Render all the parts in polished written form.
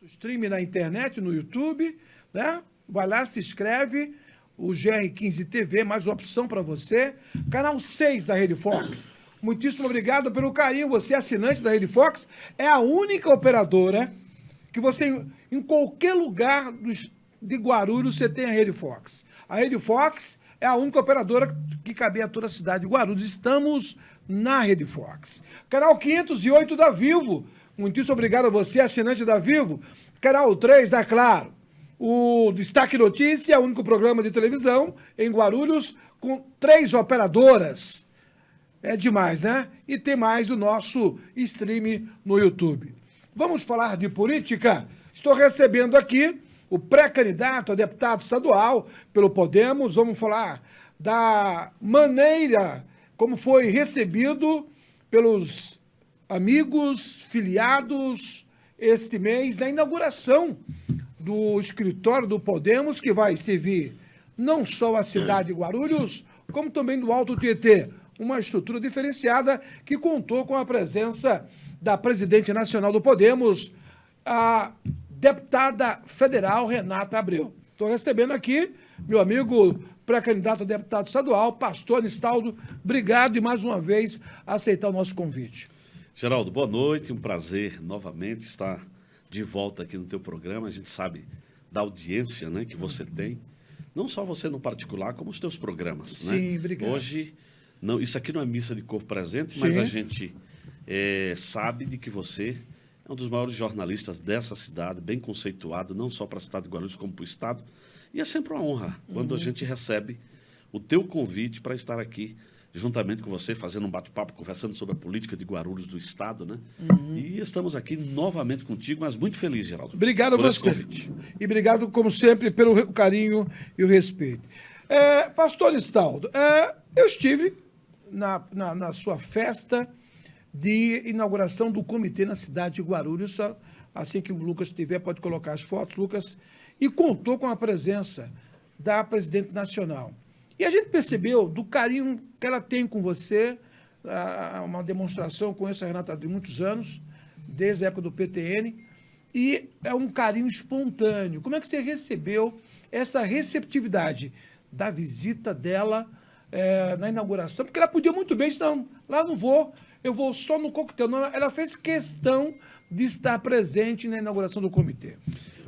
stream na internet, no YouTube, né? Vai lá, se inscreve, o GR15 TV, mais uma opção para você. Canal 6 da Rede Fox. Muitíssimo obrigado pelo carinho. Você, assinante da Rede Fox, é a única operadora que você, em qualquer lugar de Guarulhos, você tem a Rede Fox. A Rede Fox é a única operadora que cabe a toda a cidade de Guarulhos. Estamos na Rede Fox. Canal 508 da Vivo. Muitíssimo obrigado a você, assinante da Vivo. Canal 3 da Claro. O Destaque Notícia, o único programa de televisão em Guarulhos com 3 operadoras. É demais, né? E tem mais o nosso stream no YouTube. Vamos falar de política? Estou recebendo aqui o pré-candidato a deputado estadual pelo Podemos. Vamos falar da maneira como foi recebido pelos amigos, filiados, este mês, a inauguração do escritório do Podemos, que vai servir não só a cidade de Guarulhos, como também do Alto Tietê. Uma estrutura diferenciada que contou com a presença da presidente nacional do Podemos, a deputada federal Renata Abreu. Estou recebendo aqui meu amigo pré-candidato a deputado estadual, pastor Anistaldo. Obrigado e mais uma vez aceitar o nosso convite. Geraldo, boa noite, um prazer novamente estar de volta aqui no teu programa. A gente sabe da audiência, né, que você tem, não só você no particular, como os teus programas. Sim, né? Obrigado. Hoje, não, isso aqui não é missa de corpo presente, Sim. mas a gente sabe de que você é um dos maiores jornalistas dessa cidade, bem conceituado, não só para a cidade de Guarulhos, como para o estado. E é sempre uma honra quando a gente recebe o teu convite para estar aqui juntamente com você, fazendo um bate-papo, conversando sobre a política de Guarulhos do estado, né? E estamos aqui novamente contigo, mas muito feliz, Geraldo. Obrigado por a esse você. convite. E obrigado, como sempre, pelo carinho e o respeito. Pastor Anistaldo, eu estive na sua festa de inauguração do comitê na cidade de Guarulhos. Assim que o Lucas tiver, pode colocar as fotos, Lucas. E contou com a presença da presidente nacional. E a gente percebeu do carinho que ela tem com você, uma demonstração, conheço a Renata de muitos anos, desde a época do PTN, e é um carinho espontâneo. Como é que você recebeu essa receptividade da visita dela na inauguração? Porque ela podia muito bem dizer, não, lá não vou, eu vou só no coquetel. Não, ela fez questão de estar presente na inauguração do comitê.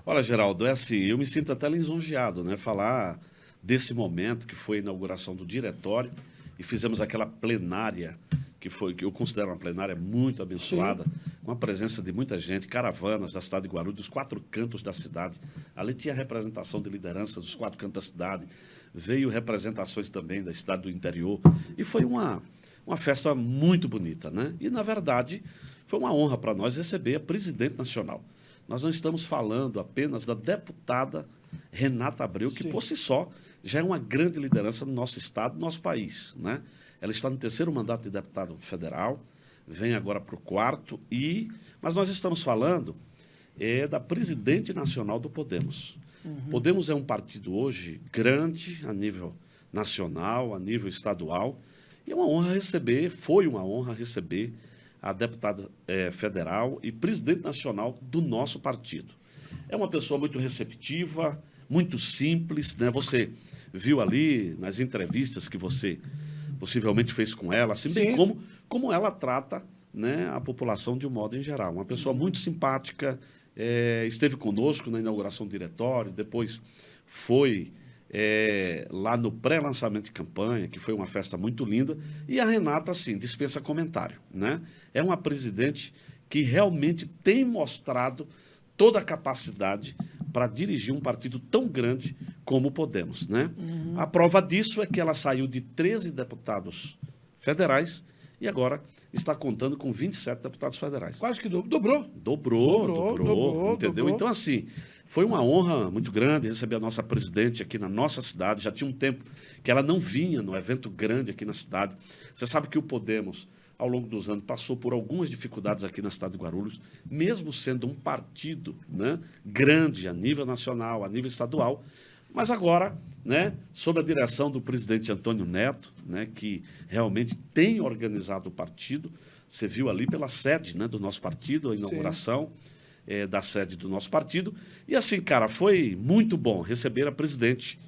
Olha, Geraldo, é assim, eu me sinto até lisonjeado, né? Falar desse momento que foi a inauguração do diretório e fizemos aquela plenária, que eu considero uma plenária muito abençoada, com a presença de muita gente, caravanas da cidade de Guarulhos, dos 4 cantos da cidade. Ali tinha representação de liderança dos 4 cantos da cidade, veio representações também da cidade do interior, e foi uma festa muito bonita, né? E, na verdade, foi uma honra para nós receber a presidente nacional. Nós não estamos falando apenas da deputada Renata Abreu, que por si só já é uma grande liderança no nosso estado, no nosso país, né? Ela está no 3º mandato de deputado federal, vem agora para o 4º, mas nós estamos falando da presidente nacional do Podemos. Podemos é um partido hoje grande a nível nacional, a nível estadual, e é uma honra foi uma honra receber a deputada federal e presidente nacional do nosso partido. É uma pessoa muito receptiva, muito simples, né? Você viu ali nas entrevistas que você possivelmente fez com ela, assim bem como ela trata, né, a população de um modo em geral. Uma pessoa muito simpática, esteve conosco na inauguração do diretório, depois foi lá no pré-lançamento de campanha, que foi uma festa muito linda, e a Renata, assim, dispensa comentário, né? É uma presidente que realmente tem mostrado toda a capacidade para dirigir um partido tão grande como o Podemos, né? A prova disso é que ela saiu de 13 deputados federais e agora está contando com 27 deputados federais. Quase que dobrou. Dobrou, entendeu? Então, assim, foi uma honra muito grande receber a nossa presidente aqui na nossa cidade. Já tinha um tempo que ela não vinha no evento grande aqui na cidade. Você sabe que o Podemos, ao longo dos anos, passou por algumas dificuldades aqui na cidade de Guarulhos, mesmo sendo um partido, né, grande a nível nacional, a nível estadual, mas agora, né, sob a direção do presidente Antônio Neto, né, que realmente tem organizado o partido, você viu ali pela sede, né, do nosso partido, a inauguração, da sede do nosso partido. E assim, cara, foi muito bom receber a presidente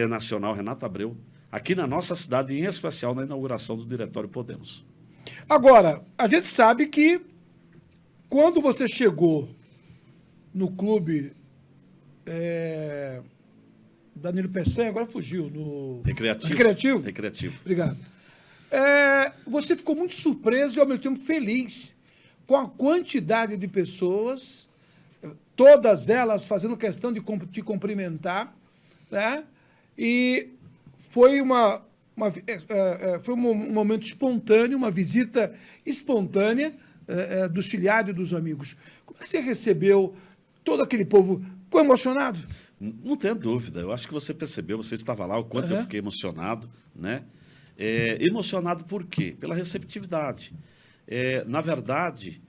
nacional, Renata Abreu, aqui na nossa cidade, em especial na inauguração do Diretório Podemos. Agora, a gente sabe que quando você chegou no clube Danilo Peçanha, agora fugiu, no Recreativo. Recreativo. Obrigado. Você ficou muito surpreso e, ao mesmo tempo, feliz com a quantidade de pessoas, todas elas fazendo questão de te cumprimentar, né? E foi foi um momento espontâneo, uma visita espontânea dos filiados e dos amigos. Como é que você recebeu todo aquele povo? Ficou emocionado? Não tenho dúvida. Eu acho que você percebeu, você estava lá, o quanto eu fiquei emocionado, né? Emocionado por quê? Pela receptividade. Na verdade,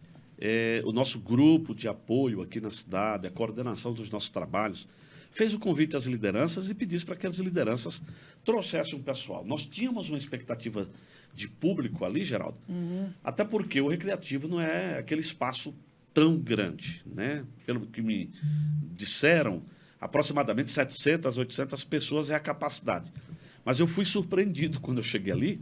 o nosso grupo de apoio aqui na cidade, a coordenação dos nossos trabalhos, fez o convite às lideranças e pedisse para que as lideranças trouxessem um pessoal. Nós tínhamos uma expectativa de público ali, Geraldo, até porque o Recreativo não é aquele espaço tão grande, né? Pelo que me disseram, aproximadamente 700, 800 pessoas é a capacidade. Mas eu fui surpreendido quando eu cheguei ali,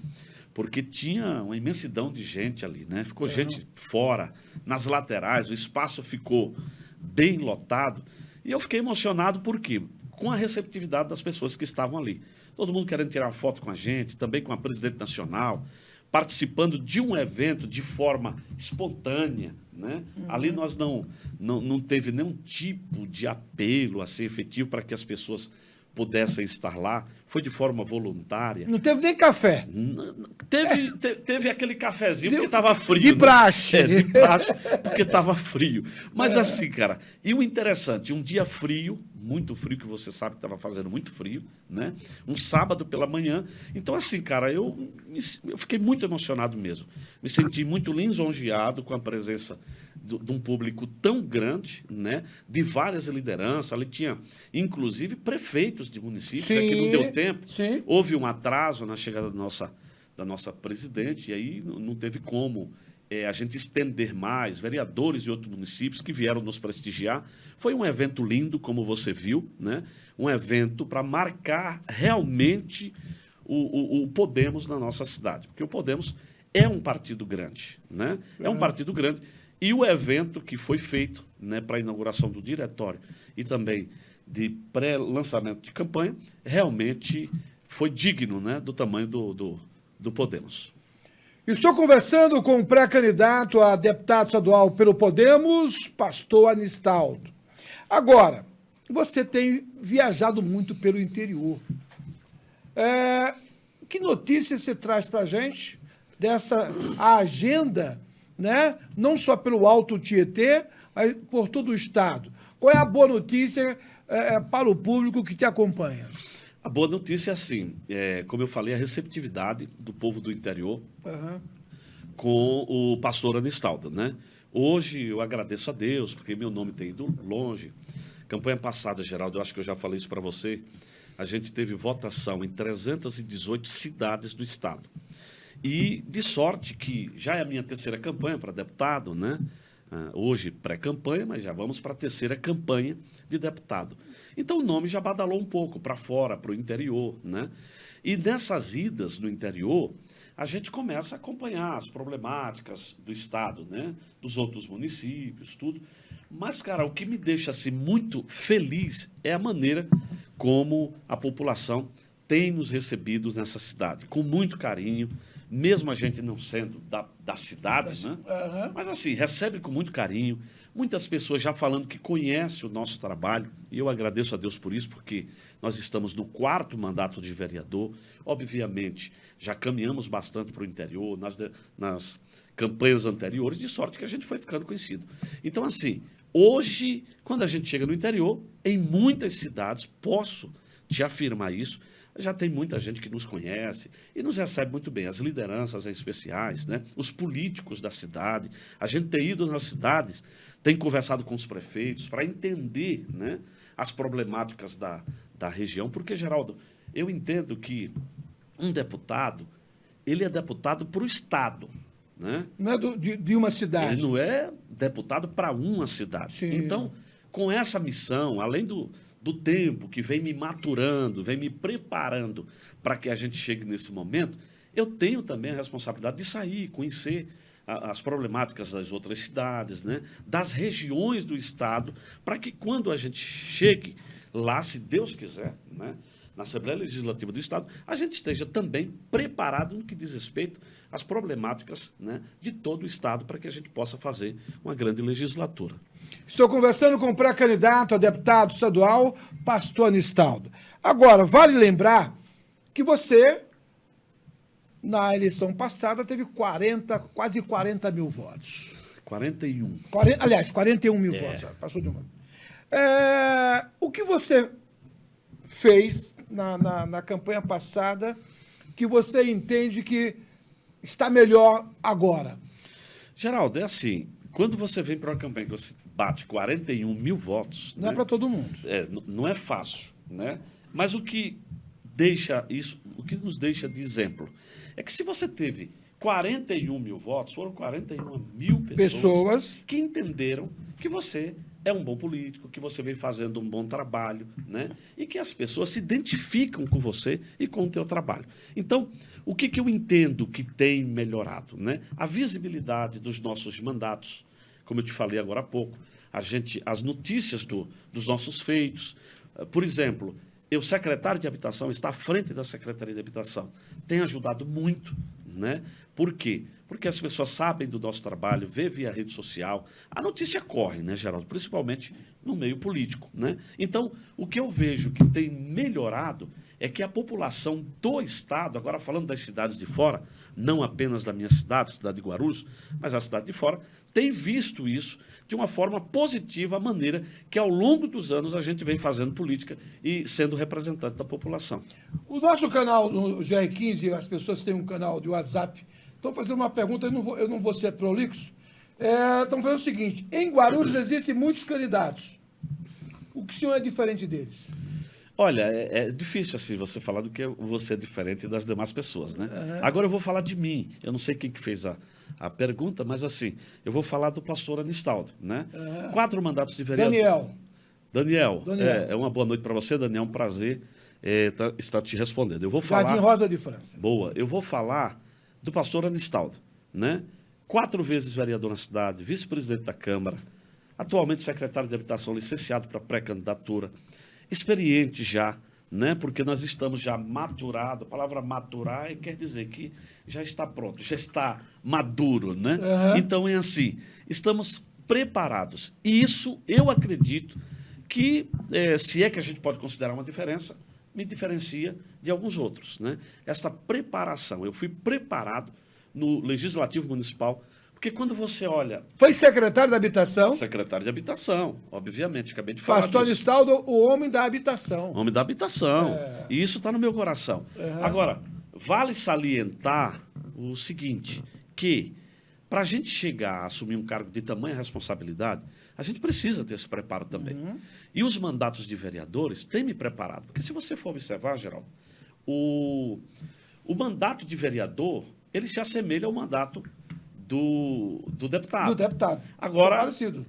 porque tinha uma imensidão de gente ali, né? Ficou gente fora, nas laterais, o espaço ficou bem lotado. E eu fiquei emocionado, por quê? Com a receptividade das pessoas que estavam ali. Todo mundo querendo tirar foto com a gente, também com a presidente nacional, participando de um evento de forma espontânea, né? Ali nós não teve nenhum tipo de apelo assim, efetivo para que as pessoas pudessem estar lá, foi de forma voluntária. Não teve nem café. Teve aquele cafezinho porque estava frio. De praxe. Né? De praxe, porque estava frio. Mas assim, cara, e o interessante, um dia frio, muito frio, que você sabe que estava fazendo muito frio, né? Um sábado pela manhã. Então, assim, cara, eu fiquei muito emocionado mesmo. Me senti muito lisonjeado com a presença de um público tão grande, né? De várias lideranças. Ali tinha, inclusive, prefeitos de municípios, que não deu tempo. Sim. Houve um atraso na chegada da nossa presidente, e aí não teve como a gente estender mais, vereadores de outros municípios que vieram nos prestigiar. Foi um evento lindo, como você viu, né? Um evento para marcar realmente o Podemos na nossa cidade, porque o Podemos é um partido grande, né? É um partido grande. E o evento que foi feito, né, para a inauguração do diretório e também de pré-lançamento de campanha, realmente foi digno, né, do tamanho do Podemos. Estou conversando com o pré-candidato a deputado estadual pelo Podemos, pastor Anistaldo. Agora, você tem viajado muito pelo interior. Que notícias você traz para a gente dessa agenda, né? Não só pelo Alto Tietê, mas por todo o estado? Qual é a boa notícia para o público que te acompanha? A boa notícia é assim, como eu falei, a receptividade do povo do interior com o pastor Anistaldo, né? Hoje eu agradeço a Deus, porque meu nome tem ido longe. Campanha passada, Geraldo, eu acho que eu já falei isso para você, a gente teve votação em 318 cidades do estado. E de sorte que já é a minha terceira campanha para deputado, né? Hoje pré-campanha, mas já vamos para a terceira campanha de deputado. Então o nome já badalou um pouco para fora, para o interior, né? E nessas idas no interior, a gente começa a acompanhar as problemáticas do estado, né? Dos outros municípios, tudo. Mas, cara, o que me deixa assim, muito feliz é a maneira como a população tem nos recebido nessa cidade, com muito carinho, mesmo a gente não sendo da cidade, né? Mas assim, recebe com muito carinho, muitas pessoas já falando que conhecem o nosso trabalho, e eu agradeço a Deus por isso, porque nós estamos no 4º mandato de vereador, obviamente, já caminhamos bastante para o interior, nas campanhas anteriores, de sorte que a gente foi ficando conhecido. Então, assim, hoje, quando a gente chega no interior, em muitas cidades, posso te afirmar isso, já tem muita gente que nos conhece e nos recebe muito bem, as lideranças em especiais, né? Os políticos da cidade. A gente tem ido nas cidades, tem conversado com os prefeitos para entender, né, as problemáticas da região, porque, Geraldo, eu entendo que um deputado, ele é deputado para o Estado, né? Não é de uma cidade. Ele não é deputado para uma cidade. Sim. Então, com essa missão, além do tempo que vem me maturando, vem me preparando para que a gente chegue nesse momento, eu tenho também a responsabilidade de sair, conhecer as problemáticas das outras cidades, né? Das regiões do Estado, para que quando a gente chegue lá, se Deus quiser, né? Na Assembleia Legislativa do Estado, a gente esteja também preparado no que diz respeito às problemáticas, né, de todo o Estado, para que a gente possa fazer uma grande legislatura. Estou conversando com o pré-candidato a deputado estadual, pastor Anistaldo. Agora, vale lembrar que você, na eleição passada, teve quase 40 mil votos. 41. 41 mil votos. Passou de um ano. O que você fez na campanha passada que você entende que está melhor agora? Geraldo, é assim, quando você vem para uma campanha que você bate 41 mil votos... Não é para todo mundo. Não é fácil, né? Mas o que nos deixa de exemplo é que se você teve 41 mil votos, foram 41 mil pessoas que entenderam que você é um bom político, que você vem fazendo um bom trabalho, né? E que as pessoas se identificam com você e com o teu trabalho. Então, o que eu entendo que tem melhorado, né? A visibilidade dos nossos mandatos, como eu te falei agora há pouco, as notícias dos nossos feitos. Por exemplo, o secretário de Habitação está à frente da Secretaria de Habitação. Tem ajudado muito, né? Por quê? Porque as pessoas sabem do nosso trabalho, vê via rede social. A notícia corre, né, Geraldo? Principalmente no meio político, né? Então, o que eu vejo que tem melhorado é que a população do Estado, agora falando das cidades de fora, não apenas da minha cidade, cidade de Guarulhos, mas a cidade de fora, tem visto isso de uma forma positiva, a maneira que ao longo dos anos a gente vem fazendo política e sendo representante da população. O nosso canal, no GR15, as pessoas têm um canal de WhatsApp, estão fazendo uma pergunta, eu não vou ser prolixo, estão fazendo o seguinte: em Guarulhos existem muitos candidatos. O que o senhor é diferente deles? Olha, é difícil assim você falar do que você é diferente das demais pessoas, né? Agora eu vou falar de mim. Eu não sei quem que fez a pergunta, mas assim, eu vou falar do pastor Anistaldo, né? 4 mandatos de vereador. Daniel. É uma boa noite para você, Daniel. É um prazer estar te respondendo. Eu vou falar... Jardim Rosa de França. Boa. Eu vou falar do pastor Anistaldo, né? 4 vezes vereador na cidade, vice-presidente da Câmara, atualmente secretário de Habitação, licenciado para pré-candidatura, experiente já, né? Porque nós estamos já maturados. A palavra maturar quer dizer que já está pronto, já está maduro, né? Então é assim, estamos preparados. E isso eu acredito que, se é que a gente pode considerar uma diferença, me diferencia de alguns outros, né? Essa preparação, eu fui preparado no Legislativo Municipal, porque quando você olha... Foi secretário da Habitação? Secretário de Habitação, obviamente, acabei de falar Pastor disso. Anistaldo, o homem da habitação. Homem da habitação, e isso está no meu coração. Agora, vale salientar o seguinte, que para a gente chegar a assumir um cargo de tamanha responsabilidade, a gente precisa ter esse preparo também. E os mandatos de vereadores têm me preparado. Porque se você for observar, Geraldo, o mandato de vereador, ele se assemelha ao mandato do deputado. Do deputado. Agora, parecido.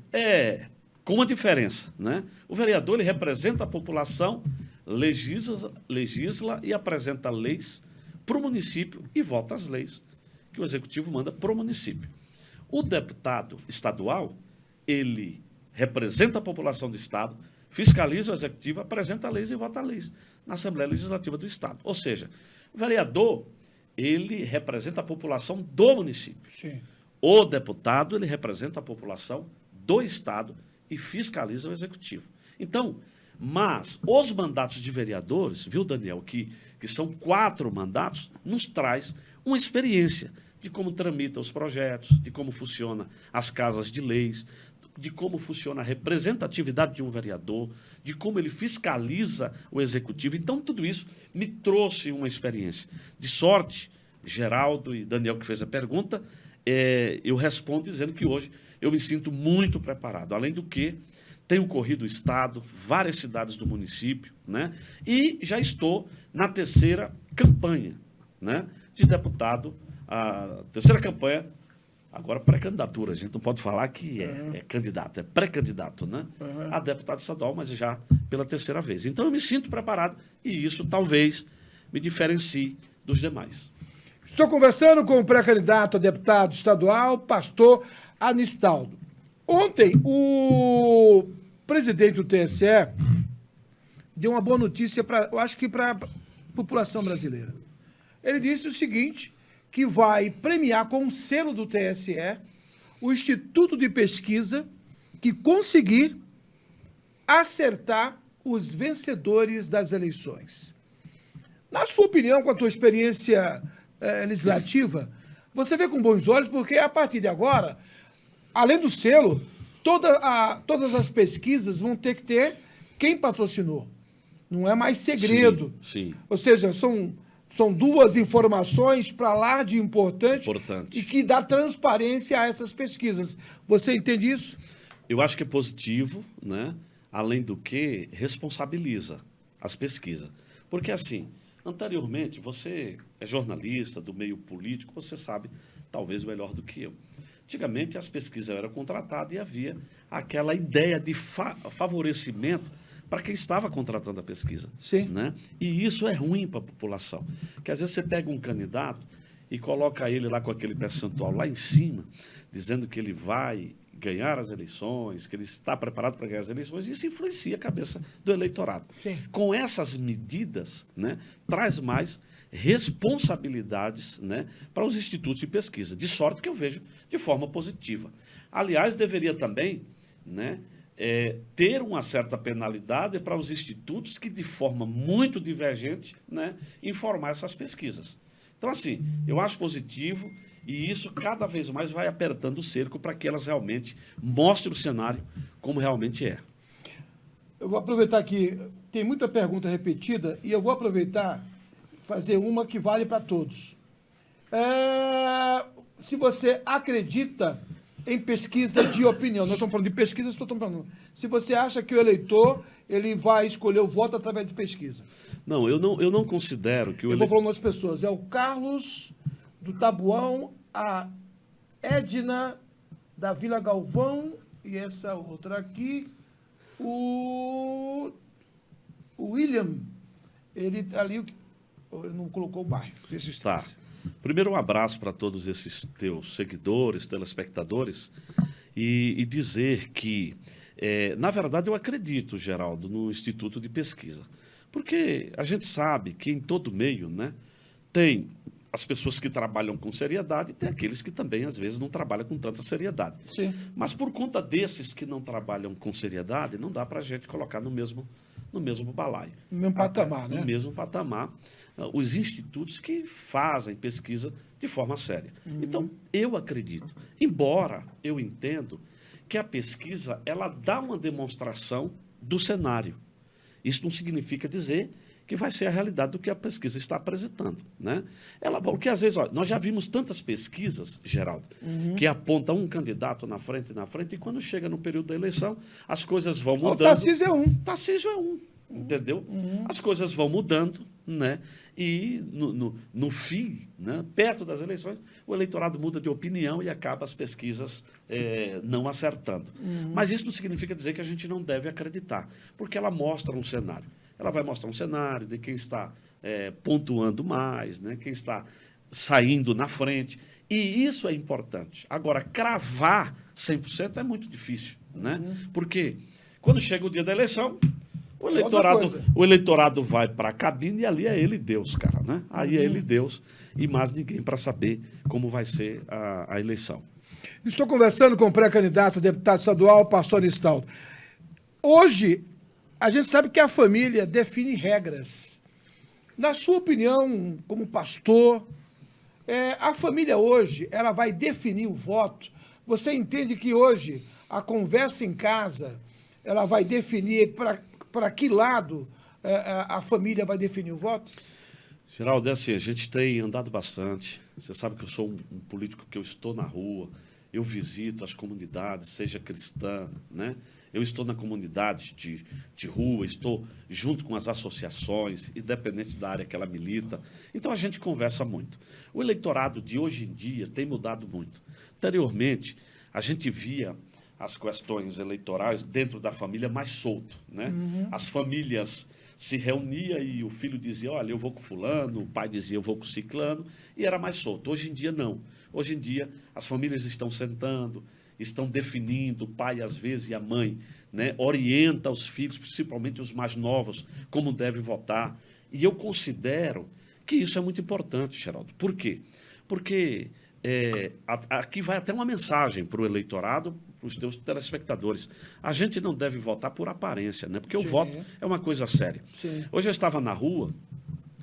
Com uma diferença, né? O vereador, ele representa a população, legisla e apresenta leis para o município e vota as leis que o executivo manda para o município. O deputado estadual, ele representa a população do Estado, fiscaliza o executivo, apresenta leis e vota leis na Assembleia Legislativa do Estado. Ou seja, o vereador, ele representa a população do município. Sim. O deputado, ele representa a população do Estado e fiscaliza o executivo. Então, mas os mandatos de vereadores, viu, Daniel, que são 4 mandatos, nos traz uma experiência de como tramitam os projetos, de como funciona as casas de leis, de como funciona a representatividade de um vereador, de como ele fiscaliza o executivo. Então, tudo isso me trouxe uma experiência. De sorte, Geraldo e Daniel, que fez a pergunta, eu respondo dizendo que hoje eu me sinto muito preparado. Além do que, tenho corrido o Estado, várias cidades do município, né? E já estou na 3ª campanha, né, de deputado, a 3ª campanha Agora, pré-candidatura, a gente não pode falar que é candidato, é pré-candidato, né? A deputado estadual, mas já pela terceira vez. Então, eu me sinto preparado e isso talvez me diferencie dos demais. Estou conversando com o pré-candidato a deputado estadual, pastor Anistaldo. Ontem, o presidente do TSE deu uma boa notícia, eu acho que para a população brasileira. Ele disse o seguinte, que vai premiar com um selo do TSE o Instituto de Pesquisa que conseguir acertar os vencedores das eleições. Na sua opinião, com a tua experiência legislativa, você vê com bons olhos, porque a partir de agora, além do selo, todas as pesquisas vão ter que ter quem patrocinou. Não é mais segredo. Sim. Ou seja, são duas informações para lá de importante e que dá transparência a essas pesquisas. Você entende isso? Eu acho que é positivo, né? Além do que, responsabiliza as pesquisas. Porque, assim, anteriormente, você é jornalista do meio político, você sabe, talvez, melhor do que eu. Antigamente, as pesquisas eram contratadas e havia aquela ideia de favorecimento para quem estava contratando a pesquisa. Sim. Né? E isso é ruim para a população. Porque, às vezes, você pega um candidato e coloca ele lá com aquele percentual lá em cima, dizendo que ele vai ganhar as eleições, que ele está preparado para ganhar as eleições, isso influencia a cabeça do eleitorado. Sim. Com essas medidas, né, traz mais responsabilidades, né, para os institutos de pesquisa, de sorte que eu vejo de forma positiva. Aliás, deveria também, né, ter uma certa penalidade para os institutos que, de forma muito divergente, né, informar essas pesquisas. Então, assim, eu acho positivo e isso cada vez mais vai apertando o cerco para que elas realmente mostrem o cenário como realmente é. Eu vou aproveitar que tem muita pergunta repetida e eu vou aproveitar fazer uma que vale para todos. Se você acredita em pesquisa de opinião, nós estamos falando de pesquisa, estou falando. Se você acha que o eleitor ele vai escolher o voto através de pesquisa. Não, eu não considero que o Eu vou falando das pessoas. É o Carlos do Tabuão, a Edna da Vila Galvão e essa outra aqui, o William, ele ali, ele não colocou o bairro. Tá. Primeiro, um abraço para todos esses teus seguidores, telespectadores, e dizer que, na verdade, eu acredito, Geraldo, no Instituto de Pesquisa. Porque a gente sabe que em todo meio, né, tem as pessoas que trabalham com seriedade e tem aqueles que também, às vezes, não trabalham com tanta seriedade. Sim. Mas por conta desses que não trabalham com seriedade, não dá para a gente colocar no mesmo balaio. No mesmo patamar, né? No mesmo patamar, os institutos que fazem pesquisa de forma séria. Então, eu acredito, embora eu entendo que a pesquisa, ela dá uma demonstração do cenário. Isso não significa dizer que vai ser a realidade do que a pesquisa está apresentando, né? Porque às vezes, nós já vimos tantas pesquisas, Geraldo, que apontam um candidato na frente, e quando chega no período da eleição, as coisas vão mudando. O Tarcísio é um. Tarcísio é um, entendeu? As coisas vão mudando, né? E no fim, né, perto das eleições, o eleitorado muda de opinião e acaba as pesquisas não acertando. Mas isso não significa dizer que a gente não deve acreditar, porque ela mostra um cenário. Ela vai mostrar um cenário de quem está pontuando mais, né, quem está saindo na frente. E isso é importante. Agora, cravar 100% é muito difícil, né? Porque quando chega o dia da eleição, o eleitorado vai para a cabine e ali é ele Deus, cara, né? Aí é ele Deus e mais ninguém para saber como vai ser a eleição. Estou conversando com o pré-candidato a deputado estadual, pastor Anistaldo. Hoje, a gente sabe que a família define regras. Na sua opinião, como pastor, a família hoje, ela vai definir o voto? Você entende que hoje a conversa em casa, ela vai definir para que lado a família vai definir o voto? Geraldo, assim, a gente tem andado bastante. Você sabe que eu sou um político que eu estou na rua, eu visito as comunidades, seja cristã, né? Eu estou na comunidade de rua, estou junto com as associações, independente da área que ela milita. Então, a gente conversa muito. O eleitorado de hoje em dia tem mudado muito. Anteriormente, a gente via as questões eleitorais dentro da família mais solto, né? As famílias se reuniam e o filho dizia, olha, eu vou com fulano, o pai dizia, eu vou com ciclano, e era mais solto. Hoje em dia, não. Hoje em dia, as famílias estão sentando, estão definindo, o pai, às vezes, e a mãe, né, orienta os filhos, principalmente os mais novos, como devem votar. E eu considero que isso é muito importante, Geraldo. Por quê? Porque aqui vai até uma mensagem para o eleitorado, para os teus telespectadores. A gente não deve votar por aparência, né? Porque o voto é uma coisa séria. Sim. Hoje eu estava na rua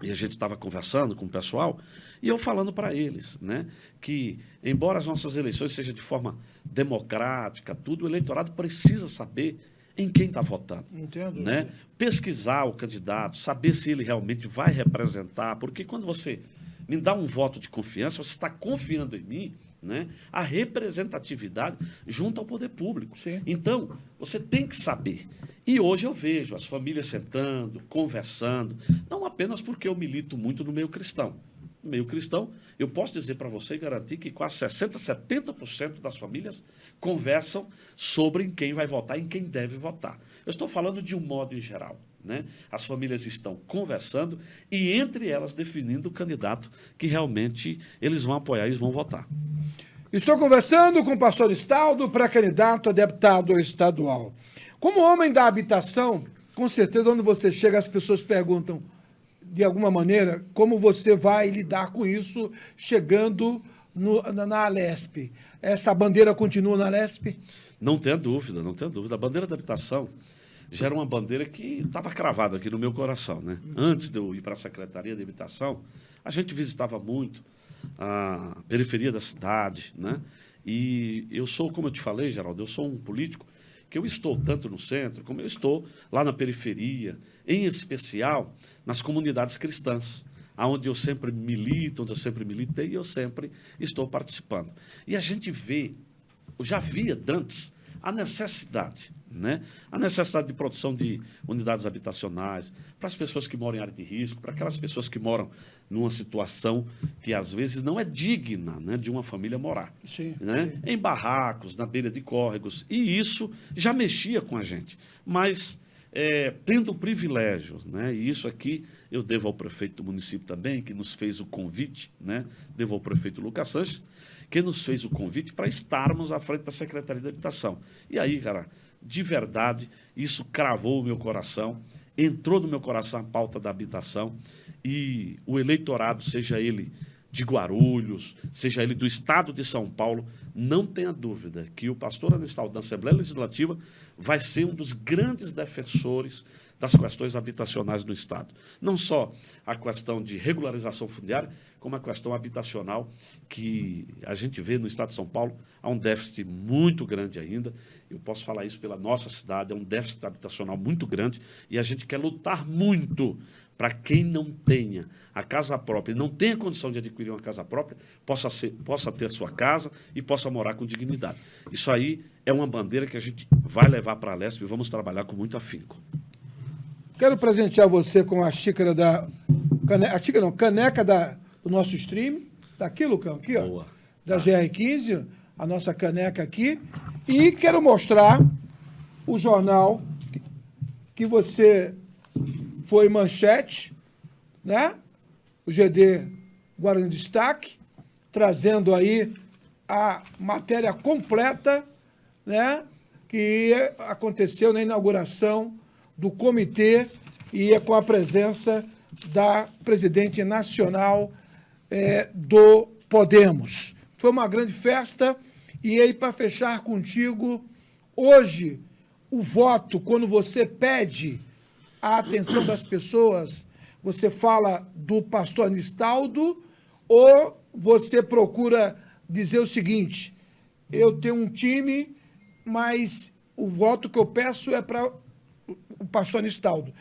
e a gente estava conversando com o pessoal e eu falando para eles, né, que embora as nossas eleições sejam de forma democrática, tudo, o eleitorado precisa saber em quem está votando. Entendo. Né? Pesquisar o candidato, saber se ele realmente vai representar, porque quando você me dá um voto de confiança, você está confiando em mim, né? A representatividade junto ao poder público. Sim. Então, você tem que saber. E hoje eu vejo as famílias sentando, conversando, não apenas porque eu milito muito no meio cristão. No meio cristão, eu posso dizer para você e garantir que quase 60%, 70% das famílias conversam sobre em quem vai votar, em quem deve votar. Eu estou falando de um modo em geral. Né? As famílias estão conversando e, entre elas, definindo o candidato que realmente eles vão apoiar e eles vão votar. Estou conversando com o pastor Staldo, pré-candidato a deputado estadual. Como homem da habitação, com certeza, onde você chega, as pessoas perguntam, de alguma maneira, como você vai lidar com isso chegando na Alesp. Essa bandeira continua na Alesp? Não tenha dúvida, não tenha dúvida. A bandeira da habitação já era uma bandeira que estava cravada aqui no meu coração, né? Antes de eu ir para a Secretaria de Habitação, a gente visitava muito a periferia da cidade, né? E eu sou, como eu te falei, Geraldo, eu sou um político que eu estou tanto no centro como eu estou lá na periferia, em especial nas comunidades cristãs, onde eu sempre milito, onde eu sempre militei e eu sempre estou participando. E a gente vê, eu já via antes, a necessidade, né? A necessidade de produção de unidades habitacionais para as pessoas que moram em área de risco, para aquelas pessoas que moram numa situação que às vezes não é digna, né, de uma família morar. Sim, né? sim. Em barracos, na beira de córregos, e isso já mexia com a gente. Mas tendo o privilégio, né, e isso aqui eu devo ao prefeito do município também, que nos fez o convite, né, devo ao prefeito Lucas Sanches, que nos fez o convite para estarmos à frente da Secretaria de Habitação. E aí, cara, de verdade, isso cravou o meu coração, entrou no meu coração a pauta da habitação, e o eleitorado, seja ele de Guarulhos, seja ele do estado de São Paulo, não tenha dúvida que o pastor Anistaldo da Assembleia Legislativa vai ser um dos grandes defensores das questões habitacionais no estado. Não só a questão de regularização fundiária, como a questão habitacional, que a gente vê no estado de São Paulo, há um déficit muito grande ainda. Eu posso falar isso pela nossa cidade, é um déficit habitacional muito grande, e a gente quer lutar muito para quem não tenha a casa própria e não tenha condição de adquirir uma casa própria, possa ter a sua casa e possa morar com dignidade. Isso aí é uma bandeira que a gente vai levar para a Alesp e vamos trabalhar com muito afinco. Quero presentear você com a xícara caneca do nosso stream. Está aqui, Lucão, aqui, ó. Boa. Da GR15, a nossa caneca aqui. E quero mostrar o jornal que você foi manchete, né? O GD Guarani Destaque, trazendo aí a matéria completa, né? Que aconteceu na inauguração do comitê e é com a presença da presidente nacional do Podemos. Foi uma grande festa. E aí, para fechar contigo, hoje, o voto, quando você pede a atenção das pessoas, você fala do pastor Anistaldo ou você procura dizer o seguinte, eu tenho um time, mas o voto que eu peço é para o pastor Anistaldo.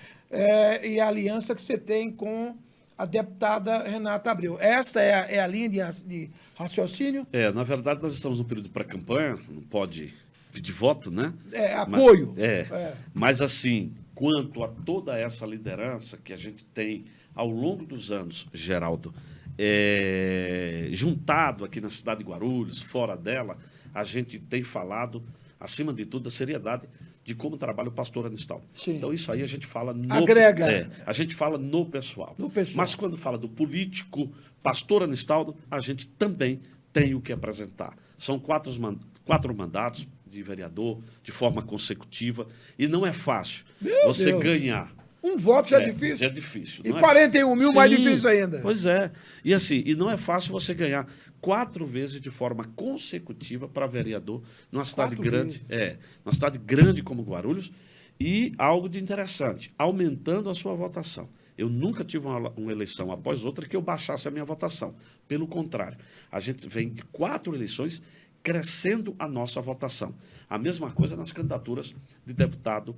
E a aliança que você tem com a deputada Renata Abreu. Essa é a linha de raciocínio? Na verdade, nós estamos no período pré-campanha, não pode pedir voto, né? Apoio. Mas assim, quanto a toda essa liderança que a gente tem ao longo dos anos, Geraldo, juntado aqui na cidade de Guarulhos, fora dela, a gente tem falado, acima de tudo, da seriedade de como trabalha o pastor Anistaldo. Sim. Então, isso aí a gente fala no... Agrega. A gente fala no pessoal. No pessoal. Mas quando fala do político, pastor Anistaldo, a gente também tem o que apresentar. São quatro mandatos de vereador, de forma consecutiva, e não é fácil você Deus. ganhar. Um voto já é difícil. Já é difícil. E Não 41 mil mais Sim, difícil ainda. Pois é. E assim, e não é fácil você ganhar 4 vezes de forma consecutiva para vereador numa cidade 4 grande. vezes. Numa cidade grande como Guarulhos. E algo de interessante, aumentando a sua votação. Eu nunca tive uma eleição após outra que eu baixasse a minha votação. Pelo contrário, a gente vem de 4 eleições crescendo a nossa votação. A mesma coisa nas candidaturas de deputado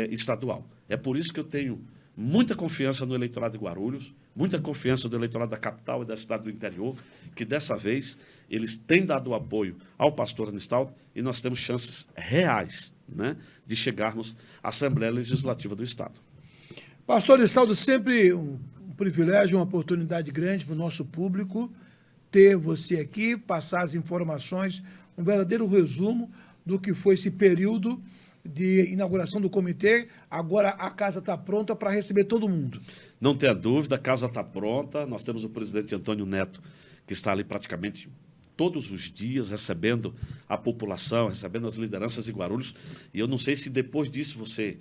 estadual. É por isso que eu tenho muita confiança no eleitorado de Guarulhos, muita confiança do eleitorado da capital e da cidade do interior, que dessa vez eles têm dado apoio ao pastor Anistaldo e nós temos chances reais, né, de chegarmos à Assembleia Legislativa do Estado. Pastor Anistaldo, sempre um privilégio, uma oportunidade grande para o nosso público ter você aqui, passar as informações, um verdadeiro resumo do que foi esse período de inauguração do comitê. Agora a casa está pronta para receber todo mundo. Não tenha dúvida, a casa está pronta. Nós temos o presidente Antônio Neto, que está ali praticamente todos os dias recebendo a população, recebendo as lideranças de Guarulhos. E eu não sei se depois disso você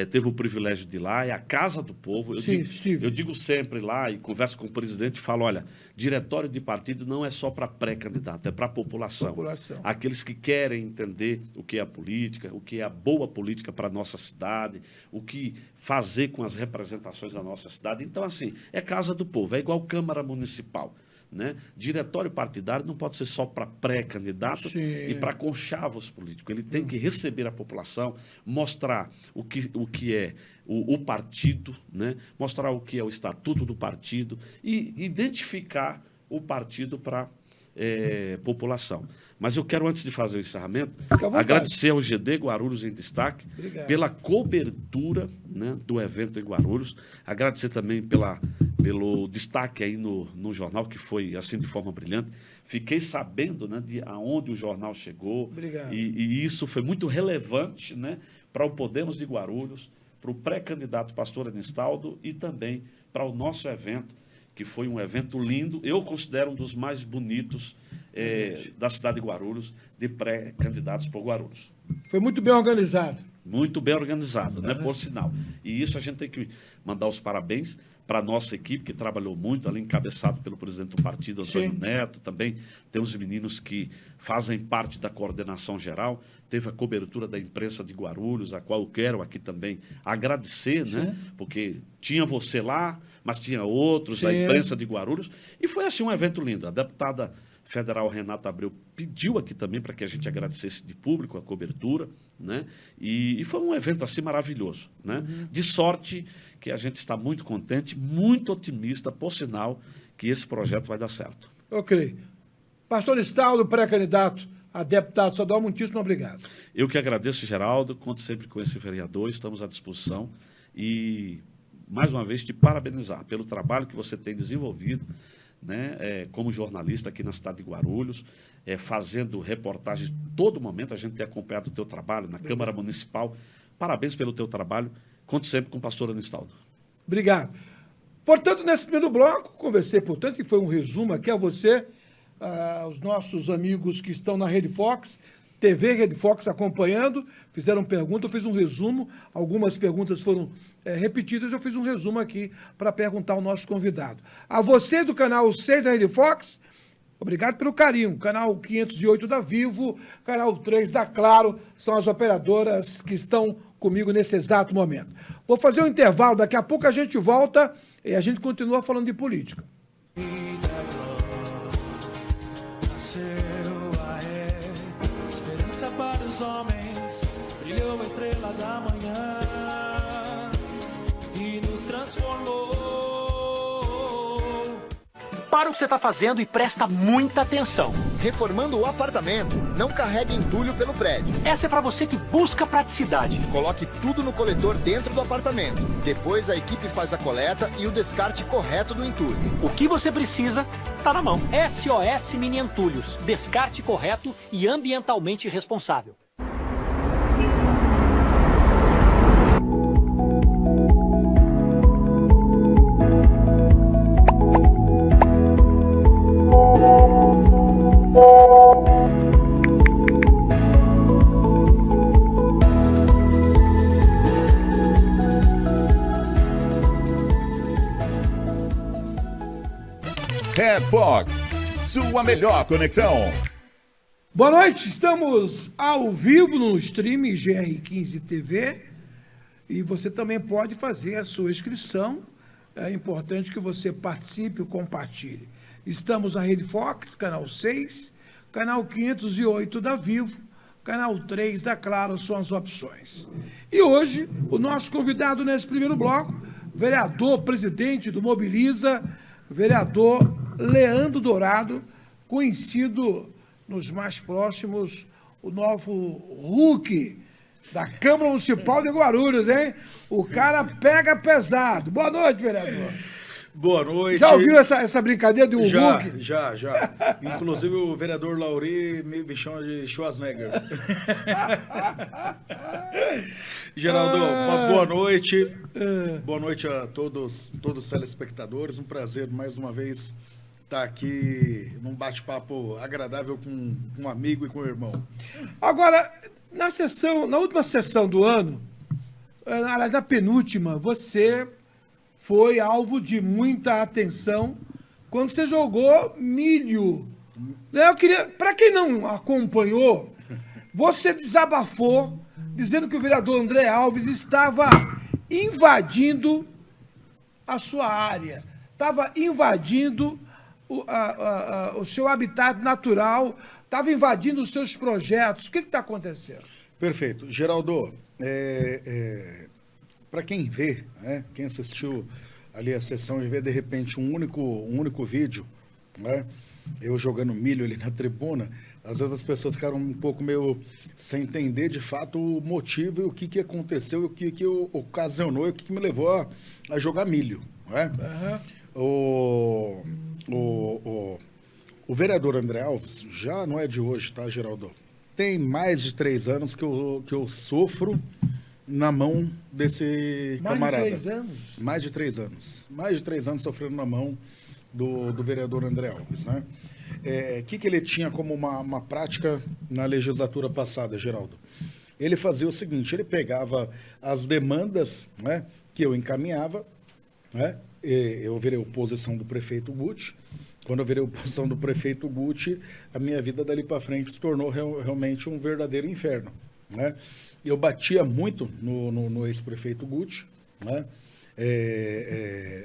teve o privilégio de ir lá, é a casa do povo. Eu digo sempre lá e converso com o presidente e falo, olha, diretório de partido não é só para pré-candidato, é para a população. Aqueles que querem entender o que é a política, o que é a boa política para a nossa cidade, o que fazer com as representações da nossa cidade. Então, assim, é casa do povo, é igual Câmara Municipal. Né? Diretório partidário não pode ser só para pré-candidato e para conchavos políticos. Ele tem que receber a população, mostrar o que é o partido, né? Mostrar o que é o estatuto do partido e identificar o partido para a população. Mas eu quero, antes de fazer o encerramento, agradecer ao GD Guarulhos em Destaque pela cobertura, né, do evento em Guarulhos, agradecer também pelo destaque aí no jornal, que foi assim de forma brilhante. Fiquei sabendo, né, de aonde o jornal chegou, e isso foi muito relevante, né, para o Podemos de Guarulhos, para o pré-candidato pastor Anistaldo e também para o nosso evento, que foi um evento lindo, eu considero um dos mais bonitos da cidade de Guarulhos, de pré-candidatos por Guarulhos. Foi muito bem organizado. Muito bem organizado, né, por sinal. E isso a gente tem que mandar os parabéns para a nossa equipe, que trabalhou muito, ali encabeçado pelo presidente do partido, Antônio Neto. Também tem os meninos que fazem parte da coordenação geral. Teve a cobertura da imprensa de Guarulhos, a qual eu quero aqui também agradecer, né? Porque tinha você lá, mas tinha outros da imprensa de Guarulhos. E foi assim um evento lindo. A deputada federal Renata Abreu pediu aqui também para que a gente agradecesse de público a cobertura, né? E foi um evento assim maravilhoso, né? De sorte que a gente está muito contente, muito otimista, por sinal, que esse projeto vai dar certo. Ok. Pastor Anistaldo, pré-candidato a deputado estadual, muitíssimo obrigado. Eu que agradeço, Geraldo, conto sempre com esse vereador, estamos à disposição e, mais uma vez, te parabenizar pelo trabalho que você tem desenvolvido, né, como jornalista aqui na cidade de Guarulhos, fazendo reportagens todo momento, a gente tem acompanhado o teu trabalho na Câmara Municipal. Parabéns pelo teu trabalho, conto sempre com o pastor Anistaldo. Obrigado. Portanto, nesse primeiro bloco, conversei, portanto, que foi um resumo aqui a você, os nossos amigos que estão na Rede Fox, TV Rede Fox acompanhando, fizeram pergunta, eu fiz um resumo, algumas perguntas foram repetidas, eu fiz um resumo aqui para perguntar ao nosso convidado. A você do canal 6 da Rede Fox, obrigado pelo carinho. Canal 508 da Vivo, canal 3 da Claro, são as operadoras que estão comigo nesse exato momento. Vou fazer um intervalo, daqui a pouco a gente volta e a gente continua falando de política. Esperança para os homens, brilhou a estrela da manhã e nos transformou. para o que você está fazendo e presta muita atenção. Reformando o apartamento, não carregue entulho pelo prédio. Essa é para você que busca praticidade. Coloque tudo no coletor dentro do apartamento. Depois a equipe faz a coleta e o descarte correto do entulho. O que você precisa está na mão. SOS Mini Entulhos. Descarte correto e ambientalmente responsável. Red Fox, sua melhor conexão. Boa noite, estamos ao vivo no stream GR15 TV e você também pode fazer a sua inscrição. É importante que você participe e compartilhe. Estamos na Rede Fox, canal 6, canal 508 da Vivo, canal 3 da Claro, são as opções. E hoje, o nosso convidado nesse primeiro bloco, vereador, presidente do Mobiliza, vereador Leandro Dourado, conhecido nos mais próximos, o novo Hulk da Câmara Municipal de Guarulhos, hein? O cara pega pesado. Boa noite, vereador. Boa noite. Já ouviu essa brincadeira de um Hulk? Já. Inclusive o vereador Lauri me chama de Schwarzenegger. Geraldo, uma boa noite. Boa noite a todos os telespectadores. Um prazer mais uma vez estar aqui num bate-papo agradável com um amigo e com um irmão. Agora, na última sessão do ano, na penúltima, você foi alvo de muita atenção quando você jogou milho. Eu queria, para quem não acompanhou, você desabafou dizendo que o vereador André Alves estava invadindo a sua área, estava invadindo o seu habitat natural, estava invadindo os seus projetos. O que está acontecendo? Perfeito. Geraldo, para quem vê, né, quem assistiu ali a sessão e vê de repente um único vídeo, né, eu jogando milho ali na tribuna, às vezes as pessoas ficaram um pouco meio sem entender de fato o motivo e o que aconteceu, e o que ocasionou e o que me levou a jogar milho. Né? Uhum. O vereador André Alves, já não é de hoje, tá, Geraldo? Tem mais de 3 anos que eu sofro na mão desse camarada. Mais de 3 anos? Mais de 3 anos. Mais de 3 anos sofrendo na mão do vereador André Alves, né? Que ele tinha como uma prática na legislatura passada, Geraldo? Ele fazia o seguinte, ele pegava as demandas, né, que eu encaminhava, né? Eu virei oposição do prefeito Guti. Quando eu virei oposição do prefeito Guti, a minha vida dali para frente se tornou realmente um verdadeiro inferno, né? Eu batia muito no ex-prefeito Guti, né?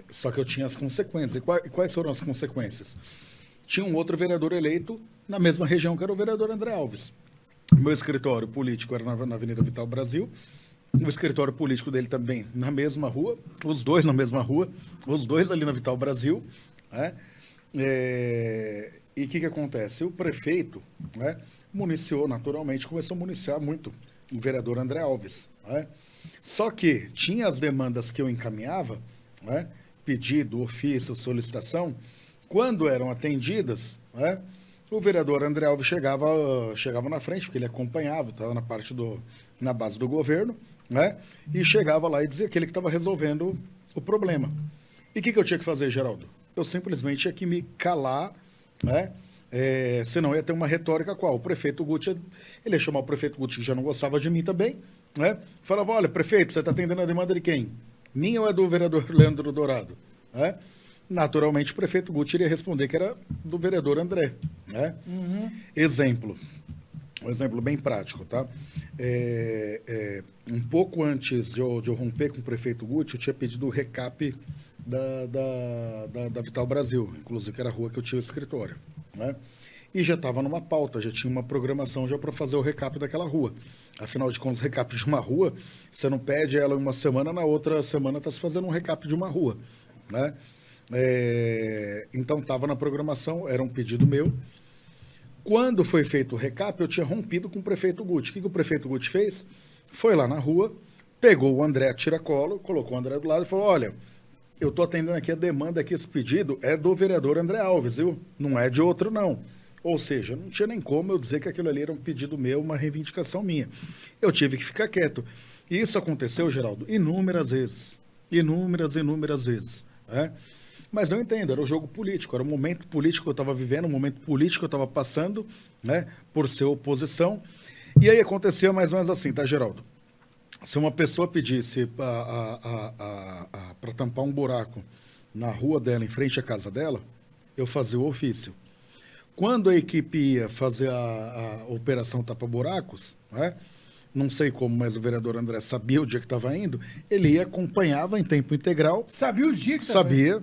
Só que eu tinha as consequências. E quais foram as consequências? Tinha um outro vereador eleito na mesma região que era o vereador André Alves. Meu escritório político era na Avenida Vital Brasil, o escritório político dele também na mesma rua, os dois na mesma rua, os dois ali na Vital Brasil, né? E o que acontece? O prefeito, né, municiou naturalmente, começou a municiar muito o vereador André Alves, né? Só que tinha as demandas que eu encaminhava, né, pedido, ofício, solicitação, quando eram atendidas, né, o vereador André Alves chegava na frente, porque ele acompanhava, estava na base do governo, né, e chegava lá e dizia que ele estava resolvendo o problema. E o que eu tinha que fazer, Geraldo? Eu simplesmente tinha que me calar, né? Senão ia ter uma retórica qual? O prefeito Guti, ele ia chamar o prefeito Guti, que já não gostava de mim também, né? Falava, olha, prefeito, você está atendendo a demanda de quem? Minha ou é do vereador Leandro Dourado? Né? Naturalmente, o prefeito Guti iria responder que era do vereador André, né? Uhum. Um exemplo bem prático, tá? Um pouco antes de eu romper com o prefeito Guti, eu tinha pedido o recap da Vital Brasil, inclusive que era a rua que eu tinha o escritório, né? E já estava numa pauta, já tinha uma programação já para fazer o recap daquela rua. Afinal de contas, recap de uma rua, você não pede ela em uma semana, na outra semana está se fazendo um recap de uma rua, né? Então estava na programação, era um pedido meu. Quando foi feito o recap, eu tinha rompido com o prefeito Guti. O que o prefeito Guti fez? Foi lá na rua, pegou o André a tiracolo, colocou o André do lado e falou, olha, eu estou atendendo aqui a demanda que esse pedido é do vereador André Alves, viu? Não é de outro, não. Ou seja, não tinha nem como eu dizer que aquilo ali era um pedido meu, uma reivindicação minha. Eu tive que ficar quieto. E isso aconteceu, Geraldo, inúmeras vezes. Inúmeras vezes. Né? Mas eu entendo, era o jogo político, era o momento político que eu estava vivendo, o momento político que eu estava passando, né, por ser oposição. E aí acontecia mais ou menos assim, tá, Geraldo? Se uma pessoa pedisse para tampar um buraco na rua dela, em frente à casa dela, eu fazia o ofício. Quando a equipe ia fazer a operação tapa-buracos, né, não sei como, mas o vereador André sabia o dia que estava indo, ele ia, acompanhava em tempo integral. Sabia o dia que estava Sabia,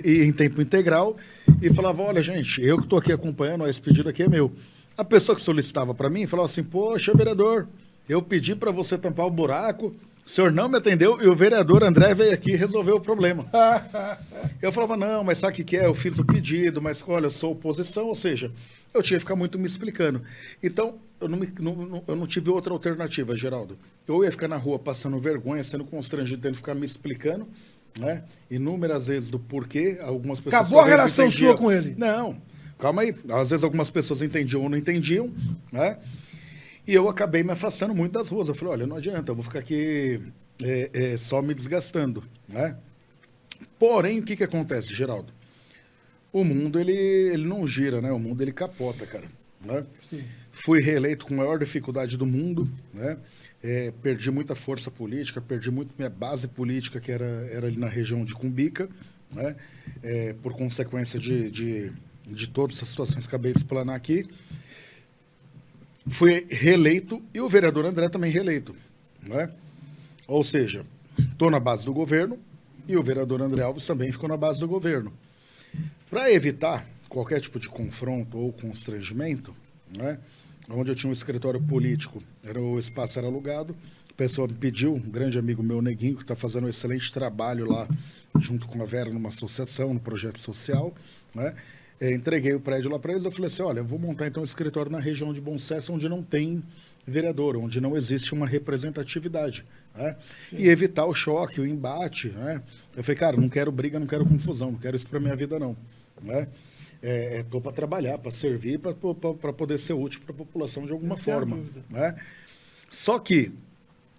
e em tempo integral, e falava, olha, gente, eu que estou aqui acompanhando, esse pedido aqui é meu. A pessoa que solicitava para mim falava assim, poxa, vereador, eu pedi para você tampar o buraco, o senhor não me atendeu e o vereador André veio aqui e resolveu o problema. Eu falava, não, mas sabe o que é? Eu fiz o pedido, mas olha, eu sou oposição, ou seja, eu tinha que ficar muito me explicando. Então, eu não tive outra alternativa, Geraldo. Eu ia ficar na rua passando vergonha, sendo constrangido, tendo que ficar me explicando, né? Inúmeras vezes do porquê, algumas pessoas... Acabou a relação sua com ele? Não, calma aí. Às vezes algumas pessoas entendiam ou não entendiam, né? E eu acabei me afastando muito das ruas. Eu falei, olha, não adianta, eu vou ficar aqui só me desgastando, né? Porém, o que acontece, Geraldo? O mundo, ele não gira, né? O mundo, ele capota, cara. Né? Sim. Fui reeleito com a maior dificuldade do mundo, né? Perdi muita força política, perdi muito minha base política, que era ali na região de Cumbica, né? Por consequência de todas essas situações que acabei de explanar aqui. Fui reeleito e o vereador André também reeleito, né? Ou seja, estou na base do governo e o vereador André Alves também ficou na base do governo. Para evitar qualquer tipo de confronto ou constrangimento, né, onde eu tinha um escritório político, o espaço era alugado, a pessoa me pediu, um grande amigo meu, Neguinho, que está fazendo um excelente trabalho lá, junto com a Vera, numa associação, num projeto social, né, entreguei o prédio lá para eles, eu falei assim, olha, eu vou montar então um escritório na região de Bom Sucesso, onde não tem vereador, onde não existe uma representatividade, né? E evitar o choque, o embate, né? Eu falei, cara, não quero briga, não quero confusão, não quero isso para minha vida não, né? Estou para trabalhar, para servir, para poder ser útil para a população de alguma forma, né? Só que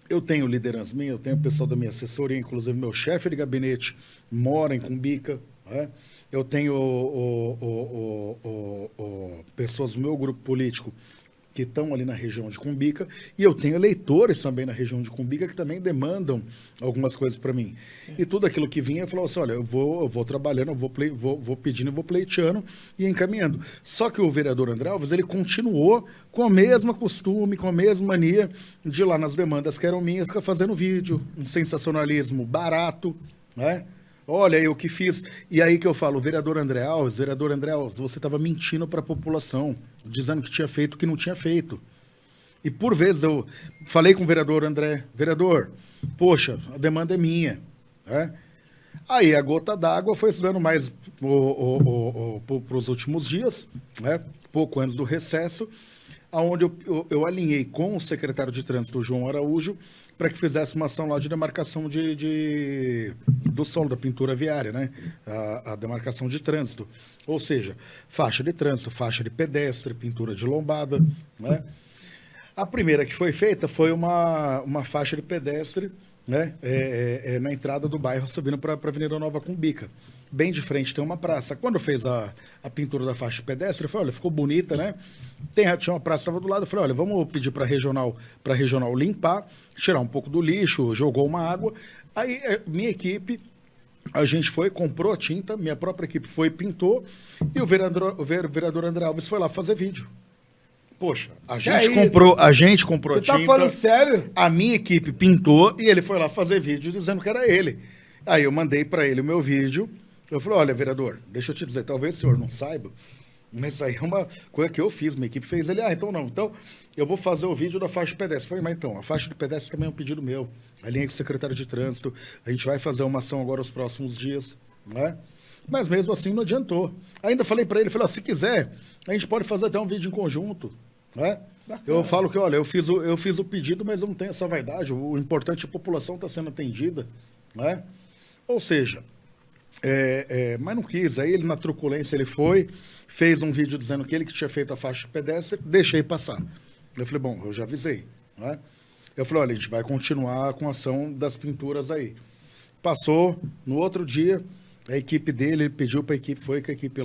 eu tenho liderança minha, eu tenho o pessoal da minha assessoria, inclusive meu chefe de gabinete mora em Cumbica, né? Eu tenho pessoas do meu grupo político que estão ali na região de Cumbica, e eu tenho eleitores também na região de Cumbica que também demandam algumas coisas para mim. Sim. E tudo aquilo que vinha, eu falava assim, olha, eu vou trabalhando, eu vou pedindo, eu vou pleiteando e encaminhando. Só que o vereador André Alves, ele continuou com o mesmo costume, com a mesma mania de ir lá nas demandas que eram minhas, ficar fazendo vídeo, um sensacionalismo barato, né? Olha aí o que fiz. E aí que eu falo, vereador André Alves, você estava mentindo para a população, dizendo que tinha feito o que não tinha feito. E por vezes eu falei com o vereador André, vereador, poxa, a demanda é minha. Né? Aí a gota d'água foi se dando mais para os últimos dias, né? Pouco antes do recesso, onde eu alinhei com o secretário de trânsito, João Araújo, para que fizesse uma ação lá de demarcação do solo, da pintura viária, né? A demarcação de trânsito. Ou seja, faixa de trânsito, faixa de pedestre, pintura de lombada, né? A primeira que foi feita foi uma faixa de pedestre, né? Na entrada do bairro, subindo para a Avenida Nova Cumbica. Bem de frente tem uma praça. Quando fez a pintura da faixa de pedestre, eu falei, olha, ficou bonita, né? Tinha uma praça, estava do lado, eu falei, olha, vamos pedir para a regional limpar, tirar um pouco do lixo, jogou uma água. Aí minha equipe, a gente foi, comprou a tinta, minha própria equipe foi e pintou, e o vereador André Alves foi lá fazer vídeo. Poxa, a gente comprou a tinta. Você tá falando sério? A minha equipe pintou e ele foi lá fazer vídeo dizendo que era ele. Aí eu mandei para ele o meu vídeo. Eu falei, olha, vereador, deixa eu te dizer, talvez o senhor não saiba, mas isso aí é uma coisa que eu fiz, minha equipe fez. Ele, então não, então eu vou fazer o vídeo da faixa de pedestre. Eu falei, mas então, a faixa de pedestre também é um pedido meu. Alinhei com o secretário de trânsito, a gente vai fazer uma ação agora nos próximos dias, né? Mas mesmo assim não adiantou. Ainda falei para ele, falei, ó, se quiser, a gente pode fazer até um vídeo em conjunto, né? Eu falo que, olha, eu fiz o pedido, mas eu não tenho essa vaidade. O importante é a população está sendo atendida, né? Ou seja, mas não quis. Aí ele, na truculência, ele foi, fez um vídeo dizendo que ele que tinha feito a faixa de pedestre, deixei passar. Eu falei, bom, eu já avisei, né? Eu falei, olha, a gente vai continuar com a ação das pinturas aí. Passou, no outro dia, a equipe dele, ele pediu para a equipe, foi que a equipe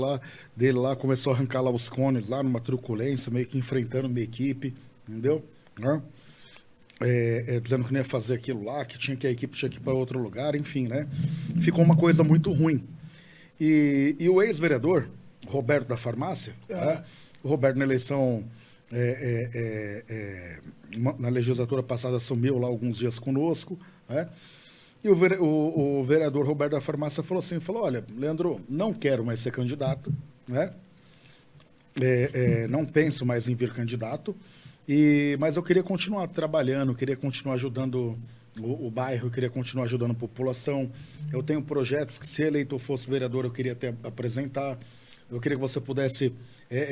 dele lá começou a arrancar lá os cones, lá numa truculência, meio que enfrentando minha equipe, entendeu? Né? Dizendo que não ia fazer aquilo lá, que a equipe tinha que ir para outro lugar, enfim, né? Ficou uma coisa muito ruim. E o ex-vereador, Roberto da Farmácia, né? O Roberto na eleição, na legislatura passada, assumiu lá alguns dias conosco, né? E o vereador Roberto da Farmácia falou assim, olha, Leandro, não quero mais ser candidato, né? Não penso mais em vir candidato, mas eu queria continuar trabalhando, queria continuar ajudando o bairro, eu queria continuar ajudando a população. Eu tenho projetos que, se eleito eu fosse vereador, eu queria até apresentar. Eu queria que você pudesse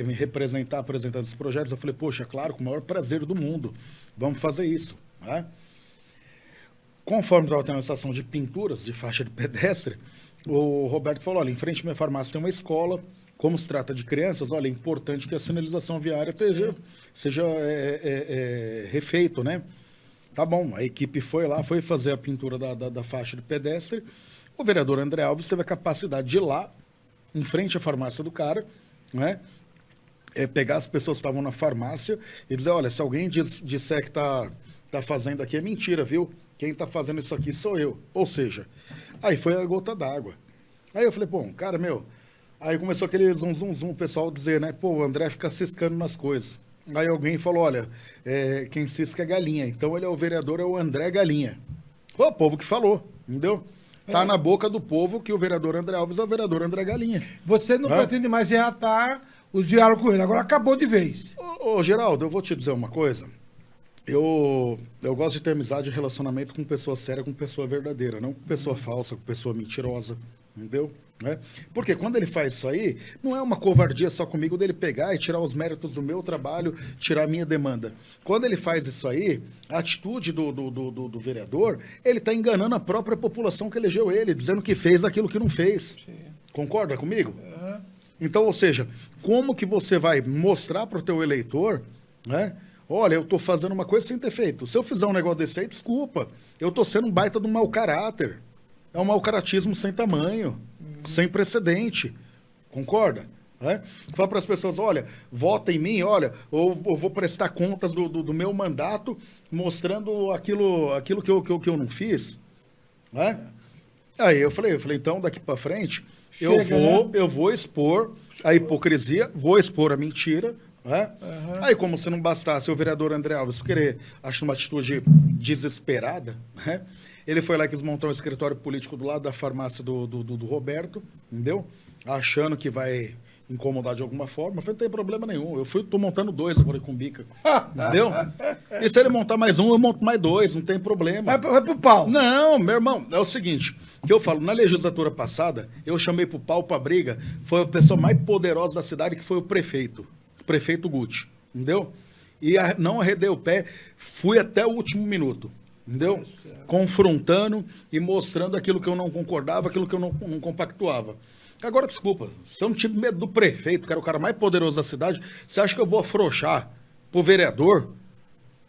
me representar apresentando esses projetos. Eu falei, poxa, claro, com o maior prazer do mundo, vamos fazer isso, né? Conforme estava tendo a estação de pinturas, de faixa de pedestre, o Roberto falou, olha, em frente à minha farmácia tem uma escola, como se trata de crianças, olha, é importante que a sinalização viária seja refeito, né? Tá bom, a equipe foi lá, foi fazer a pintura da faixa de pedestre, o vereador André Alves teve a capacidade de ir lá, em frente à farmácia do cara, né? Pegar as pessoas que estavam na farmácia e dizer, olha, se alguém disser que tá fazendo aqui é mentira, viu? Quem está fazendo isso aqui sou eu. Ou seja, aí foi a gota d'água. Aí eu falei, pô, cara, aí começou aquele zum, o pessoal dizer, né, pô, o André fica ciscando nas coisas. Aí alguém falou, olha, quem cisca é galinha. Então ele é o vereador, é o André Galinha. O povo que falou, entendeu? Tá na boca do povo que o vereador André Alves é o vereador André Galinha. Você não pretende mais reatar o diálogo com ele, agora acabou de vez. Ô, Geraldo, eu vou te dizer uma coisa. Eu gosto de ter amizade e relacionamento com pessoa séria, com pessoa verdadeira, não com pessoa falsa, com pessoa mentirosa, entendeu? Porque quando ele faz isso aí, não é uma covardia só comigo dele pegar e tirar os méritos do meu trabalho, tirar a minha demanda. Quando ele faz isso aí, a atitude do vereador, ele está enganando a própria população que elegeu ele, dizendo que fez aquilo que não fez. Sim. Concorda comigo? Então, ou seja, como que você vai mostrar para o teu eleitor, né? Olha, eu estou fazendo uma coisa sem ter feito. Se eu fizer um negócio desse aí, desculpa. Eu estou sendo um baita de um mau caráter. É um mau caratismo sem tamanho, sem precedente. Concorda? Fala para as pessoas, olha, vota em mim, olha, eu vou prestar contas do meu mandato, mostrando aquilo que eu não fiz. Aí eu falei, então daqui para frente, eu vou expor a hipocrisia, vou expor a mentira. Aí, como se não bastasse o vereador André Alves querer, acho uma atitude desesperada, ele foi lá e quis montar um escritório político do lado da farmácia do Roberto, entendeu? Achando que vai incomodar de alguma forma. Eu falei, não tem problema nenhum. Tô montando 2 agora com bica, entendeu? E se ele montar mais um, eu monto mais 2, não tem problema. Vai pro pau. Não, meu irmão, é o seguinte, que eu falo, na legislatura passada, eu chamei pro pau, pra briga, foi a pessoa mais poderosa da cidade, que foi o prefeito Guti, entendeu? E não arredei o pé, fui até o último minuto, entendeu? Confrontando e mostrando aquilo que eu não concordava, aquilo que eu não compactuava. Agora, desculpa, se eu não tive medo do prefeito, que era o cara mais poderoso da cidade, você acha que eu vou afrouxar pro vereador,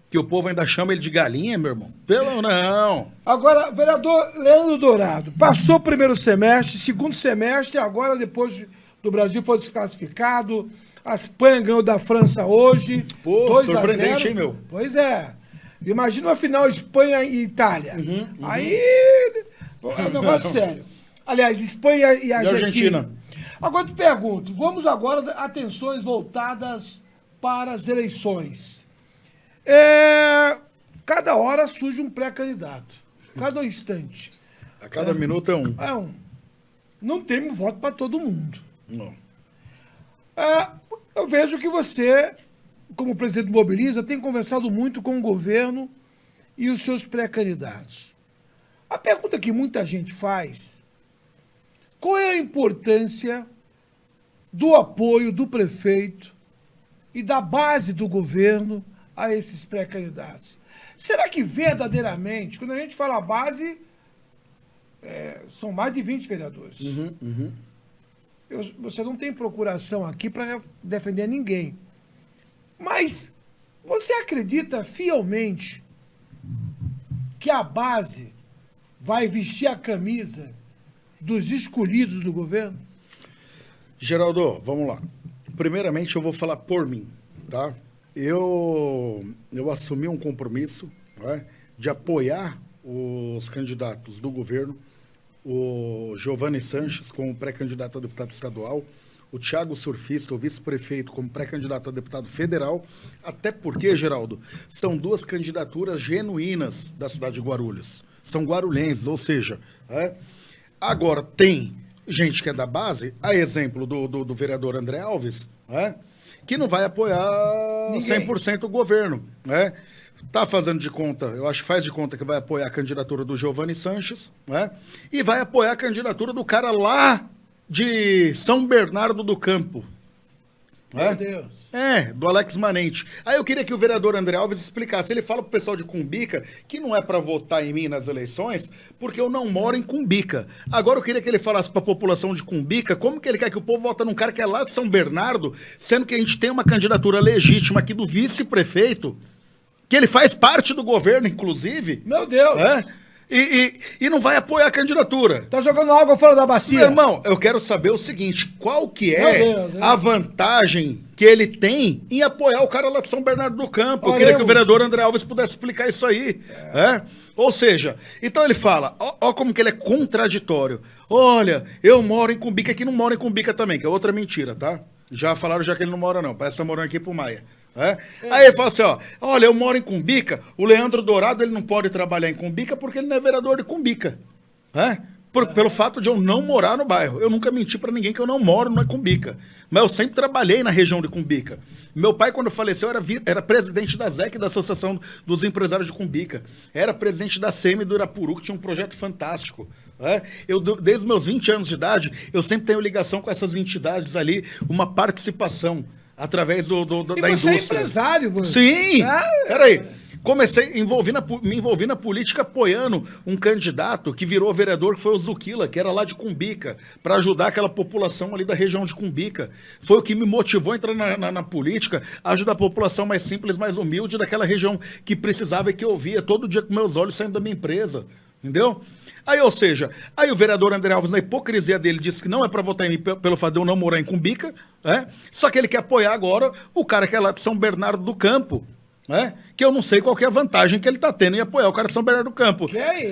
que o povo ainda chama ele de galinha, meu irmão? Pelo não. Agora, vereador Leandro Dourado, passou o primeiro semestre, segundo semestre, agora depois do Brasil foi desclassificado, a Espanha ganhou da França hoje. Pô, surpreendente, hein, meu? Pois é. Imagina uma final Espanha e Itália. Aí, é um negócio sério. Aliás, Espanha e Argentina. Agora eu te pergunto, vamos agora, atenções voltadas para as eleições. Cada hora surge um pré-candidato. Cada instante. A cada minuto é um. É um. Não tem voto para todo mundo. Não. Eu vejo que você, como presidente do Mobiliza, tem conversado muito com o governo e os seus pré-candidatos. A pergunta que muita gente faz, qual é a importância do apoio do prefeito e da base do governo a esses pré-candidatos? Será que verdadeiramente, quando a gente fala base, são mais de 20 vereadores. Você não tem procuração aqui para defender ninguém. Mas você acredita fielmente que a base vai vestir a camisa dos escolhidos do governo? Geraldo, vamos lá. Primeiramente, eu vou falar por mim, tá? Eu assumi um compromisso, né, de apoiar os candidatos do governo, o Giovanni Sanches como pré-candidato a deputado estadual, o Thiago Surfista, o vice-prefeito, como pré-candidato a deputado federal, até porque, Geraldo, são duas candidaturas genuínas da cidade de Guarulhos. São guarulhenses, ou seja, agora tem gente que é da base, a exemplo do vereador André Alves, que não vai apoiar 100% o governo, né? Tá fazendo de conta, eu acho que faz de conta que vai apoiar a candidatura do Giovanni Sanches, né? E vai apoiar a candidatura do cara lá de São Bernardo do Campo. Meu Deus. Do Alex Manente. Aí eu queria que o vereador André Alves explicasse. Ele fala pro pessoal de Cumbica que não é para votar em mim nas eleições porque eu não moro em Cumbica. Agora eu queria que ele falasse pra população de Cumbica como que ele quer que o povo vote num cara que é lá de São Bernardo, sendo que a gente tem uma candidatura legítima aqui do vice-prefeito, que ele faz parte do governo, inclusive. Meu Deus. E não vai apoiar a candidatura. Tá jogando água fora da bacia. Meu irmão, eu quero saber o seguinte, qual que Meu é Deus, a vantagem que ele tem em apoiar o cara lá de São Bernardo do Campo? Eu queria que o vereador André Alves pudesse explicar isso aí. Ou seja, então ele fala, ó como que ele é contraditório. Olha, eu moro em Cumbica, que não mora em Cumbica também, que é outra mentira, tá? Já falaram já que ele não mora não, parece que tá morando aqui pro Maia. Aí ele fala assim, olha, eu moro em Cumbica, o Leandro Dourado ele não pode trabalhar em Cumbica porque ele não é vereador de Cumbica, pelo fato de eu não morar no bairro. Eu nunca menti pra ninguém que eu não moro na Cumbica, mas eu sempre trabalhei na região de Cumbica. Meu pai, quando faleceu, era presidente da ZEC, da Associação dos Empresários de Cumbica, era presidente da SEMI do Irapuru, que tinha um projeto fantástico. Eu, desde meus 20 anos de idade, eu sempre tenho ligação com essas entidades ali, uma participação através da indústria. É empresário, você. Sim! Peraí. Me envolvi na política apoiando um candidato que virou vereador, que foi o Zuquila, que era lá de Cumbica, para ajudar aquela população ali da região de Cumbica. Foi o que me motivou a entrar na política, a ajudar a população mais simples, mais humilde daquela região que precisava e que eu via todo dia com meus olhos saindo da minha empresa. Entendeu? Aí, ou seja, aí o vereador André Alves, na hipocrisia dele, disse que não é para votar em mim pelo fato de eu não morar em Cumbica, só que ele quer apoiar agora o cara que é lá de São Bernardo do Campo, que eu não sei qual que é a vantagem que ele tá tendo em apoiar o cara de São Bernardo do Campo.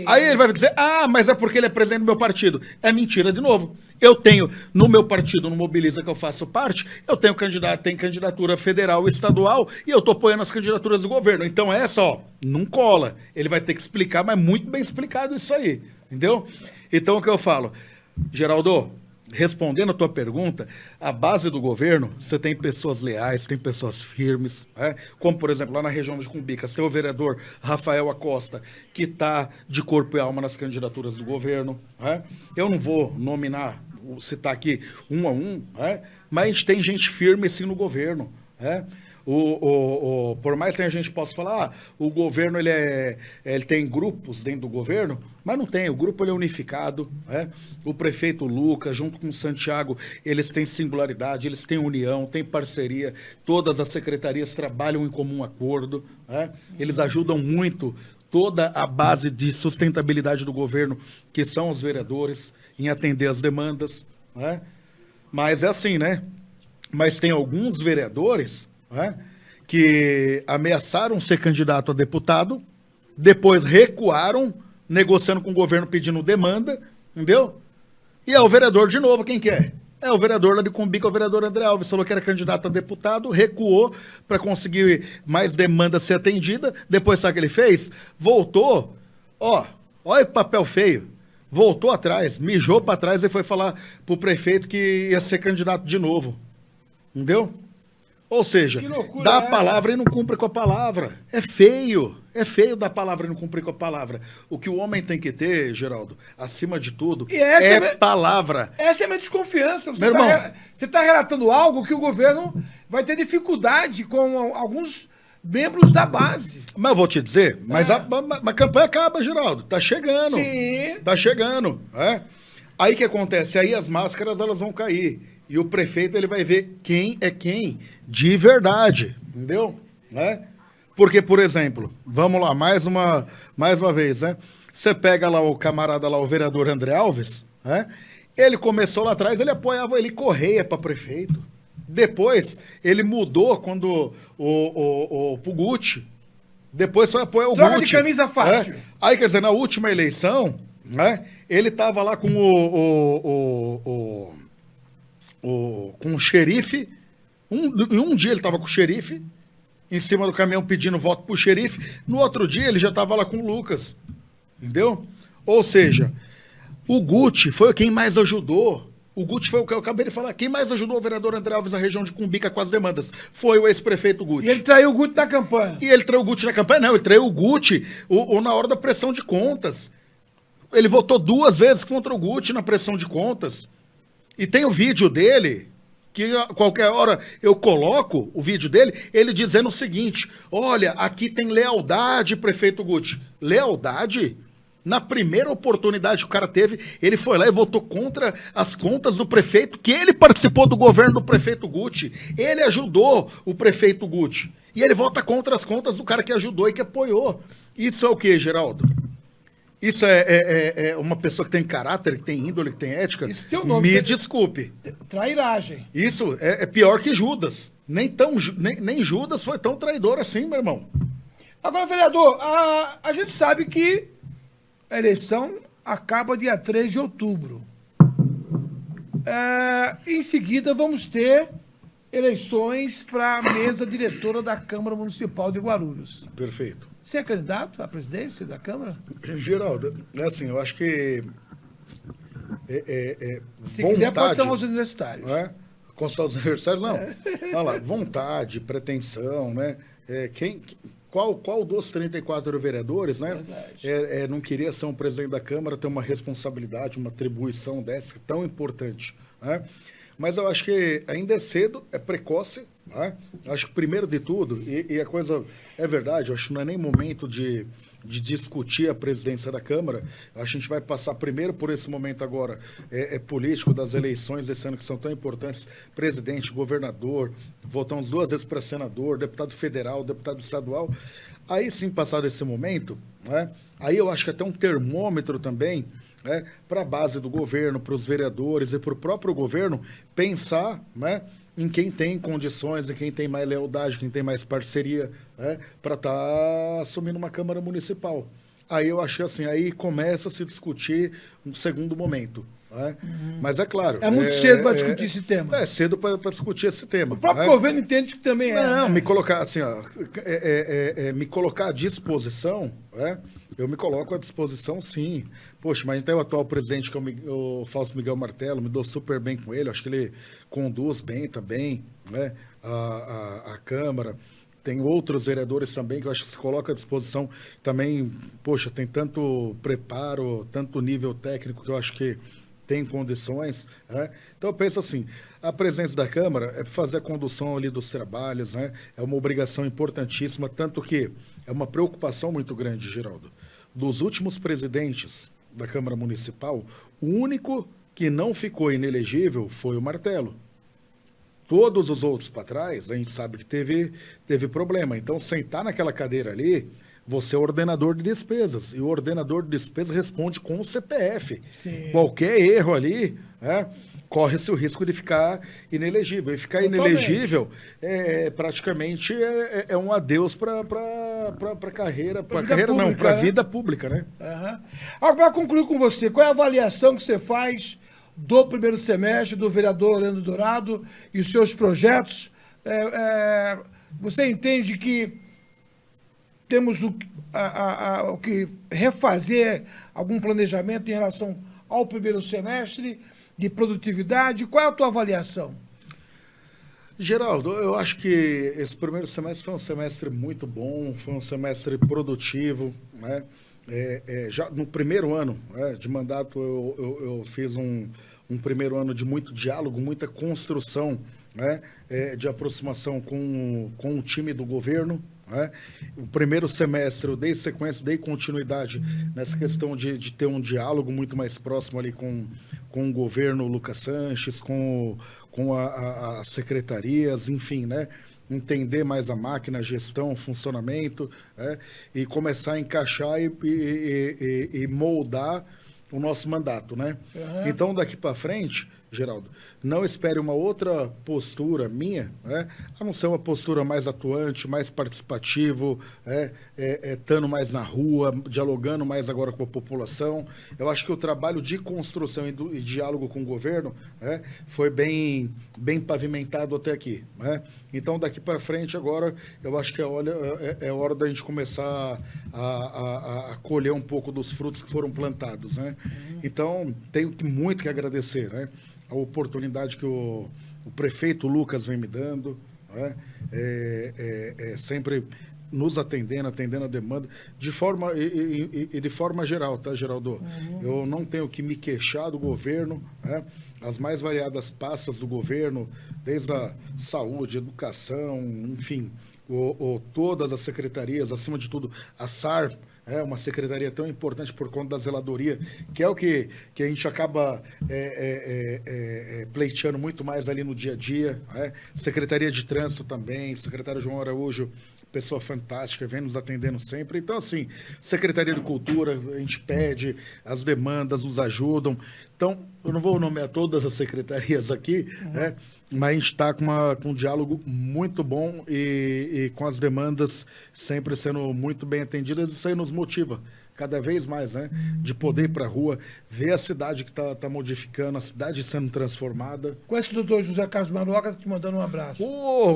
Aí ele vai dizer, mas é porque ele é presidente do meu partido. É mentira de novo. Eu tenho, no meu partido, no Mobiliza que eu faço parte, eu tenho candidatura federal e estadual e eu tô apoiando as candidaturas do governo. Então não cola. Ele vai ter que explicar, mas muito bem explicado isso aí. Entendeu? Então o que eu falo? Geraldo, respondendo a tua pergunta, a base do governo, você tem pessoas leais, tem pessoas firmes, como, por exemplo, lá na região de Cumbica, seu vereador Rafael Acosta, que está de corpo e alma nas candidaturas do governo. Eu não vou citar aqui um a um, mas a gente tem gente firme sim no governo. Por mais que a gente possa falar, o governo ele tem grupos dentro do governo, mas não tem, o grupo ele é unificado, o prefeito Lucas, junto com o Santiago, eles têm singularidade, eles têm união, têm parceria, todas as secretarias trabalham em comum acordo, eles ajudam muito toda a base de sustentabilidade do governo, que são os vereadores, em atender as demandas, mas é assim, né? Mas tem alguns vereadores que ameaçaram ser candidato a deputado, depois recuaram, negociando com o governo pedindo demanda, entendeu? E é o vereador de novo, quem que é? É o vereador lá de Cumbica, o vereador André Alves, falou que era candidato a deputado, recuou para conseguir mais demanda ser atendida, depois sabe o que ele fez? Voltou, olha o papel feio, voltou atrás, mijou para trás e foi falar pro prefeito que ia ser candidato de novo, entendeu? Ou seja, Que loucura dá é a essa? palavra e não cumpre com a palavra. É feio dar a palavra e não cumprir com a palavra. O que o homem tem que ter, Geraldo, acima de tudo, E essa é é- palavra. Essa é a minha desconfiança. Meu irmão. Você está relatando algo que o governo vai ter dificuldade com alguns membros da base. Mas eu vou te dizer, mas a campanha acaba, Geraldo. Tá chegando. Sim. Tá chegando. Aí o que acontece? Aí as máscaras elas vão cair. E o prefeito ele vai ver quem é quem de verdade. Entendeu? Porque, por exemplo, vamos lá, mais uma vez, né? Você pega lá o camarada lá, o vereador André Alves, ele começou lá atrás, ele apoiava ele Correia para prefeito. Depois, ele mudou quando o Pugutti. Depois foi apoiar o Troca de Gucci. camisa fácil. Aí, quer dizer, na última eleição, ele tava lá com com o xerife. Um dia ele tava com o xerife, em cima do caminhão pedindo voto pro xerife. No outro dia, ele já tava lá com o Lucas. Entendeu? Ou seja, o Gucci foi quem mais ajudou. O Gucci foi o que eu acabei de falar. Quem mais ajudou o vereador André Alves na região de Cumbica com as demandas? Foi o ex-prefeito Gucci. E ele traiu o Guto da campanha. E ele traiu o Gucci na campanha? Não, ele traiu o Gucci na hora da pressão de contas. Ele votou 2 vezes contra o Gucci na pressão de contas. E tem o vídeo dele, que a qualquer hora eu coloco o vídeo dele, ele dizendo o seguinte: olha, aqui tem lealdade, prefeito Gucci. Lealdade? Na primeira oportunidade que o cara teve, ele foi lá e votou contra as contas do prefeito, que ele participou do governo do prefeito Gucci. Ele ajudou o prefeito Gucci. E ele vota contra as contas do cara que ajudou e que apoiou. Isso é o quê, Geraldo? Isso é uma pessoa que tem caráter, que tem índole, que tem ética? Isso tem o nome, Me tem- desculpe. Trairagem. Isso é pior que Judas. Nem Judas foi tão traidor assim, meu irmão. Agora, vereador, a gente sabe que a eleição acaba dia 3 de outubro. Em seguida, vamos ter eleições para a mesa diretora da Câmara Municipal de Guarulhos. Perfeito. Você é candidato à presidência da Câmara? Geraldo, é assim, eu acho que Se quiser, pode chamar os universitários. Não é? Consultar os universitários, não. Olha lá, vontade, pretensão, né? Qual dos 34 vereadores, né? Não queria ser um presidente da Câmara, ter uma responsabilidade, uma atribuição dessa tão importante, né? Mas eu acho que ainda é cedo, é precoce, né? Acho que primeiro de tudo, e a coisa é verdade, eu acho que não é nem momento de discutir a presidência da Câmara. A gente vai passar primeiro por esse momento agora político das eleições desse ano que são tão importantes, presidente, governador, votamos 2 vezes para senador, deputado federal, deputado estadual. Aí sim, passado esse momento, né, aí eu acho que até um termômetro também, para a base do governo, para os vereadores e para o próprio governo pensar, né, em quem tem condições, em quem tem mais lealdade, quem tem mais parceria, para estar assumindo uma Câmara Municipal. Aí eu achei assim, aí começa a se discutir um segundo momento. Mas é claro... É muito cedo para discutir esse tema. É cedo para discutir esse tema. O próprio governo entende que também é. Não, né? me colocar assim, ó, me colocar à disposição, eu me coloco à disposição, sim. Poxa, mas tem o atual presidente, que é o Fausto Miguel Martello, me dou super bem com ele, acho que ele conduz bem também, né, a Câmara. Tem outros vereadores também que eu acho que se coloca à disposição também, poxa, tem tanto preparo, tanto nível técnico que eu acho que tem condições, Então eu penso assim, a presença da Câmara é fazer a condução ali dos trabalhos, É uma obrigação importantíssima, tanto que é uma preocupação muito grande, Geraldo. Dos últimos presidentes da Câmara Municipal, o único que não ficou inelegível foi o Martello. Todos os outros para trás, a gente sabe que teve problema. Então, sentar naquela cadeira ali, você é ordenador de despesas. E o ordenador de despesas responde com o CPF. Sim. Qualquer erro ali, corre-se o risco de ficar inelegível. E ficar inelegível praticamente é um adeus para a carreira. Para carreira não, para a vida pública, né? Uhum. Agora, para concluir com você, qual é a avaliação que você faz do primeiro semestre do vereador Leandro Dourado e os seus projetos? Você entende que temos o que refazer algum planejamento em relação ao primeiro semestre de produtividade? Qual é a tua avaliação? Geraldo, eu acho que esse primeiro semestre foi um semestre muito bom, foi um semestre produtivo, né? Já no primeiro ano, de mandato, eu fiz um primeiro ano de muito diálogo, muita construção, né? De aproximação com o time do governo. O primeiro semestre eu dei sequência, dei continuidade nessa questão de ter um diálogo muito mais próximo ali com o governo Lucas Sanches, com as secretarias, enfim, né? Entender mais a máquina, a gestão, o funcionamento, e começar a encaixar e moldar o nosso mandato, né? Uhum. Então, daqui para frente, Geraldo, não espere uma outra postura minha, a não ser uma postura mais atuante, mais participativo, estando mais na rua, dialogando mais agora com a população. Eu acho que o trabalho de construção e diálogo com o governo foi bem pavimentado até aqui. Então, daqui para frente, agora, eu acho que é hora da gente começar a colher um pouco dos frutos que foram plantados. Então, tenho muito que agradecer, a oportunidade que o prefeito Lucas vem me dando, sempre nos atendendo a demanda, de forma geral, tá, Geraldo? Eu não tenho que me queixar do governo, as mais variadas pastas do governo, desde a saúde, educação, enfim, todas as secretarias, acima de tudo, a SAR, uma secretaria tão importante por conta da zeladoria, que é o que a gente acaba pleiteando muito mais ali no dia a dia. Secretaria de Trânsito também, secretário João Araújo, pessoa fantástica, vem nos atendendo sempre. Então, assim, Secretaria de Cultura, a gente pede, as demandas nos ajudam. Então, eu não vou nomear todas as secretarias aqui, mas a gente está com um diálogo muito bom e com as demandas sempre sendo muito bem atendidas, e isso aí nos motiva cada vez mais, de poder ir para a rua, ver a cidade que está modificando, a cidade sendo transformada. Conhece o doutor José Carlos Maruoca, tá te mandando um abraço.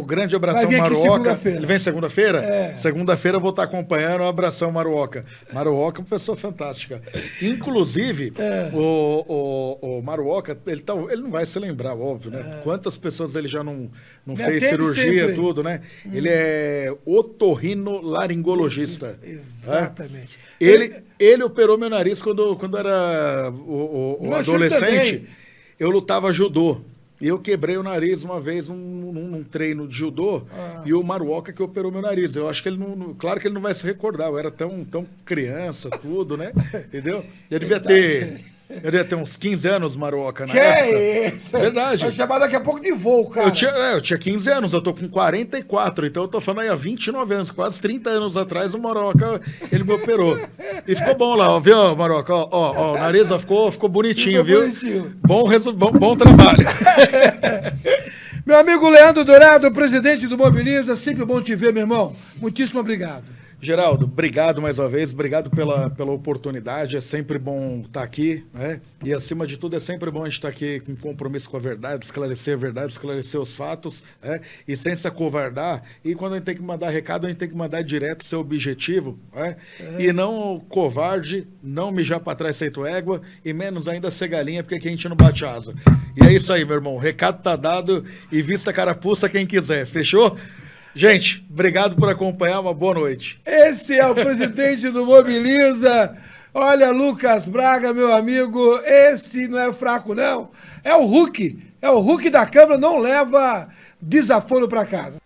Grande abração, Vai vir aqui Maruoca. segunda-feira. Ele vem segunda-feira? É. Segunda-feira eu vou estar acompanhando. Um abração, Maruoca. Maruoca é uma pessoa fantástica. Inclusive, o Maruoca, ele não vai se lembrar, óbvio, né? Quantas pessoas ele já não fez atende cirurgia, sempre. tudo, né? Ele é otorrinolaringologista. Exatamente. Ele operou meu nariz quando era o Meu filho adolescente. também. Eu lutava judô. E eu quebrei o nariz uma vez num treino de judô, e o Maruoca que operou meu nariz. Eu acho que ele não... Claro que ele não vai se recordar. Eu era tão criança, tudo, né? Entendeu? Eu devia ter uns 15 anos, Maruoca, na época. É isso? Verdade. Vai chamar daqui a pouco de voo, cara. Eu tinha 15 anos, eu tô com 44, então eu tô falando aí há 29 anos, quase 30 anos atrás, o Maruoca, ele me operou. E ficou bom lá, ó, viu, Maruoca? Ó, o nariz ficou bonitinho, Ficou viu? bonitinho. Bom trabalho. Meu amigo Leandro Dourado, presidente do Mobiliza, sempre bom te ver, meu irmão. Muitíssimo obrigado. Geraldo, obrigado mais uma vez, obrigado pela oportunidade, é sempre bom estar aqui, né? E acima de tudo é sempre bom a gente estar aqui com compromisso com a verdade, esclarecer os fatos, né? E sem se acovardar, e quando a gente tem que mandar recado, a gente tem que mandar direto seu objetivo, né? E não covarde, não mijar para trás feito égua, e menos ainda ser galinha, porque aqui a gente não bate asa. E é isso aí, meu irmão, o recado tá dado, e vista a carapuça quem quiser, fechou? Gente, obrigado por acompanhar, uma boa noite. Esse é o presidente do Mobiliza. Olha, Lucas Braga, meu amigo, esse não é fraco, não. É o Hulk da Câmara, não leva desaforo para casa.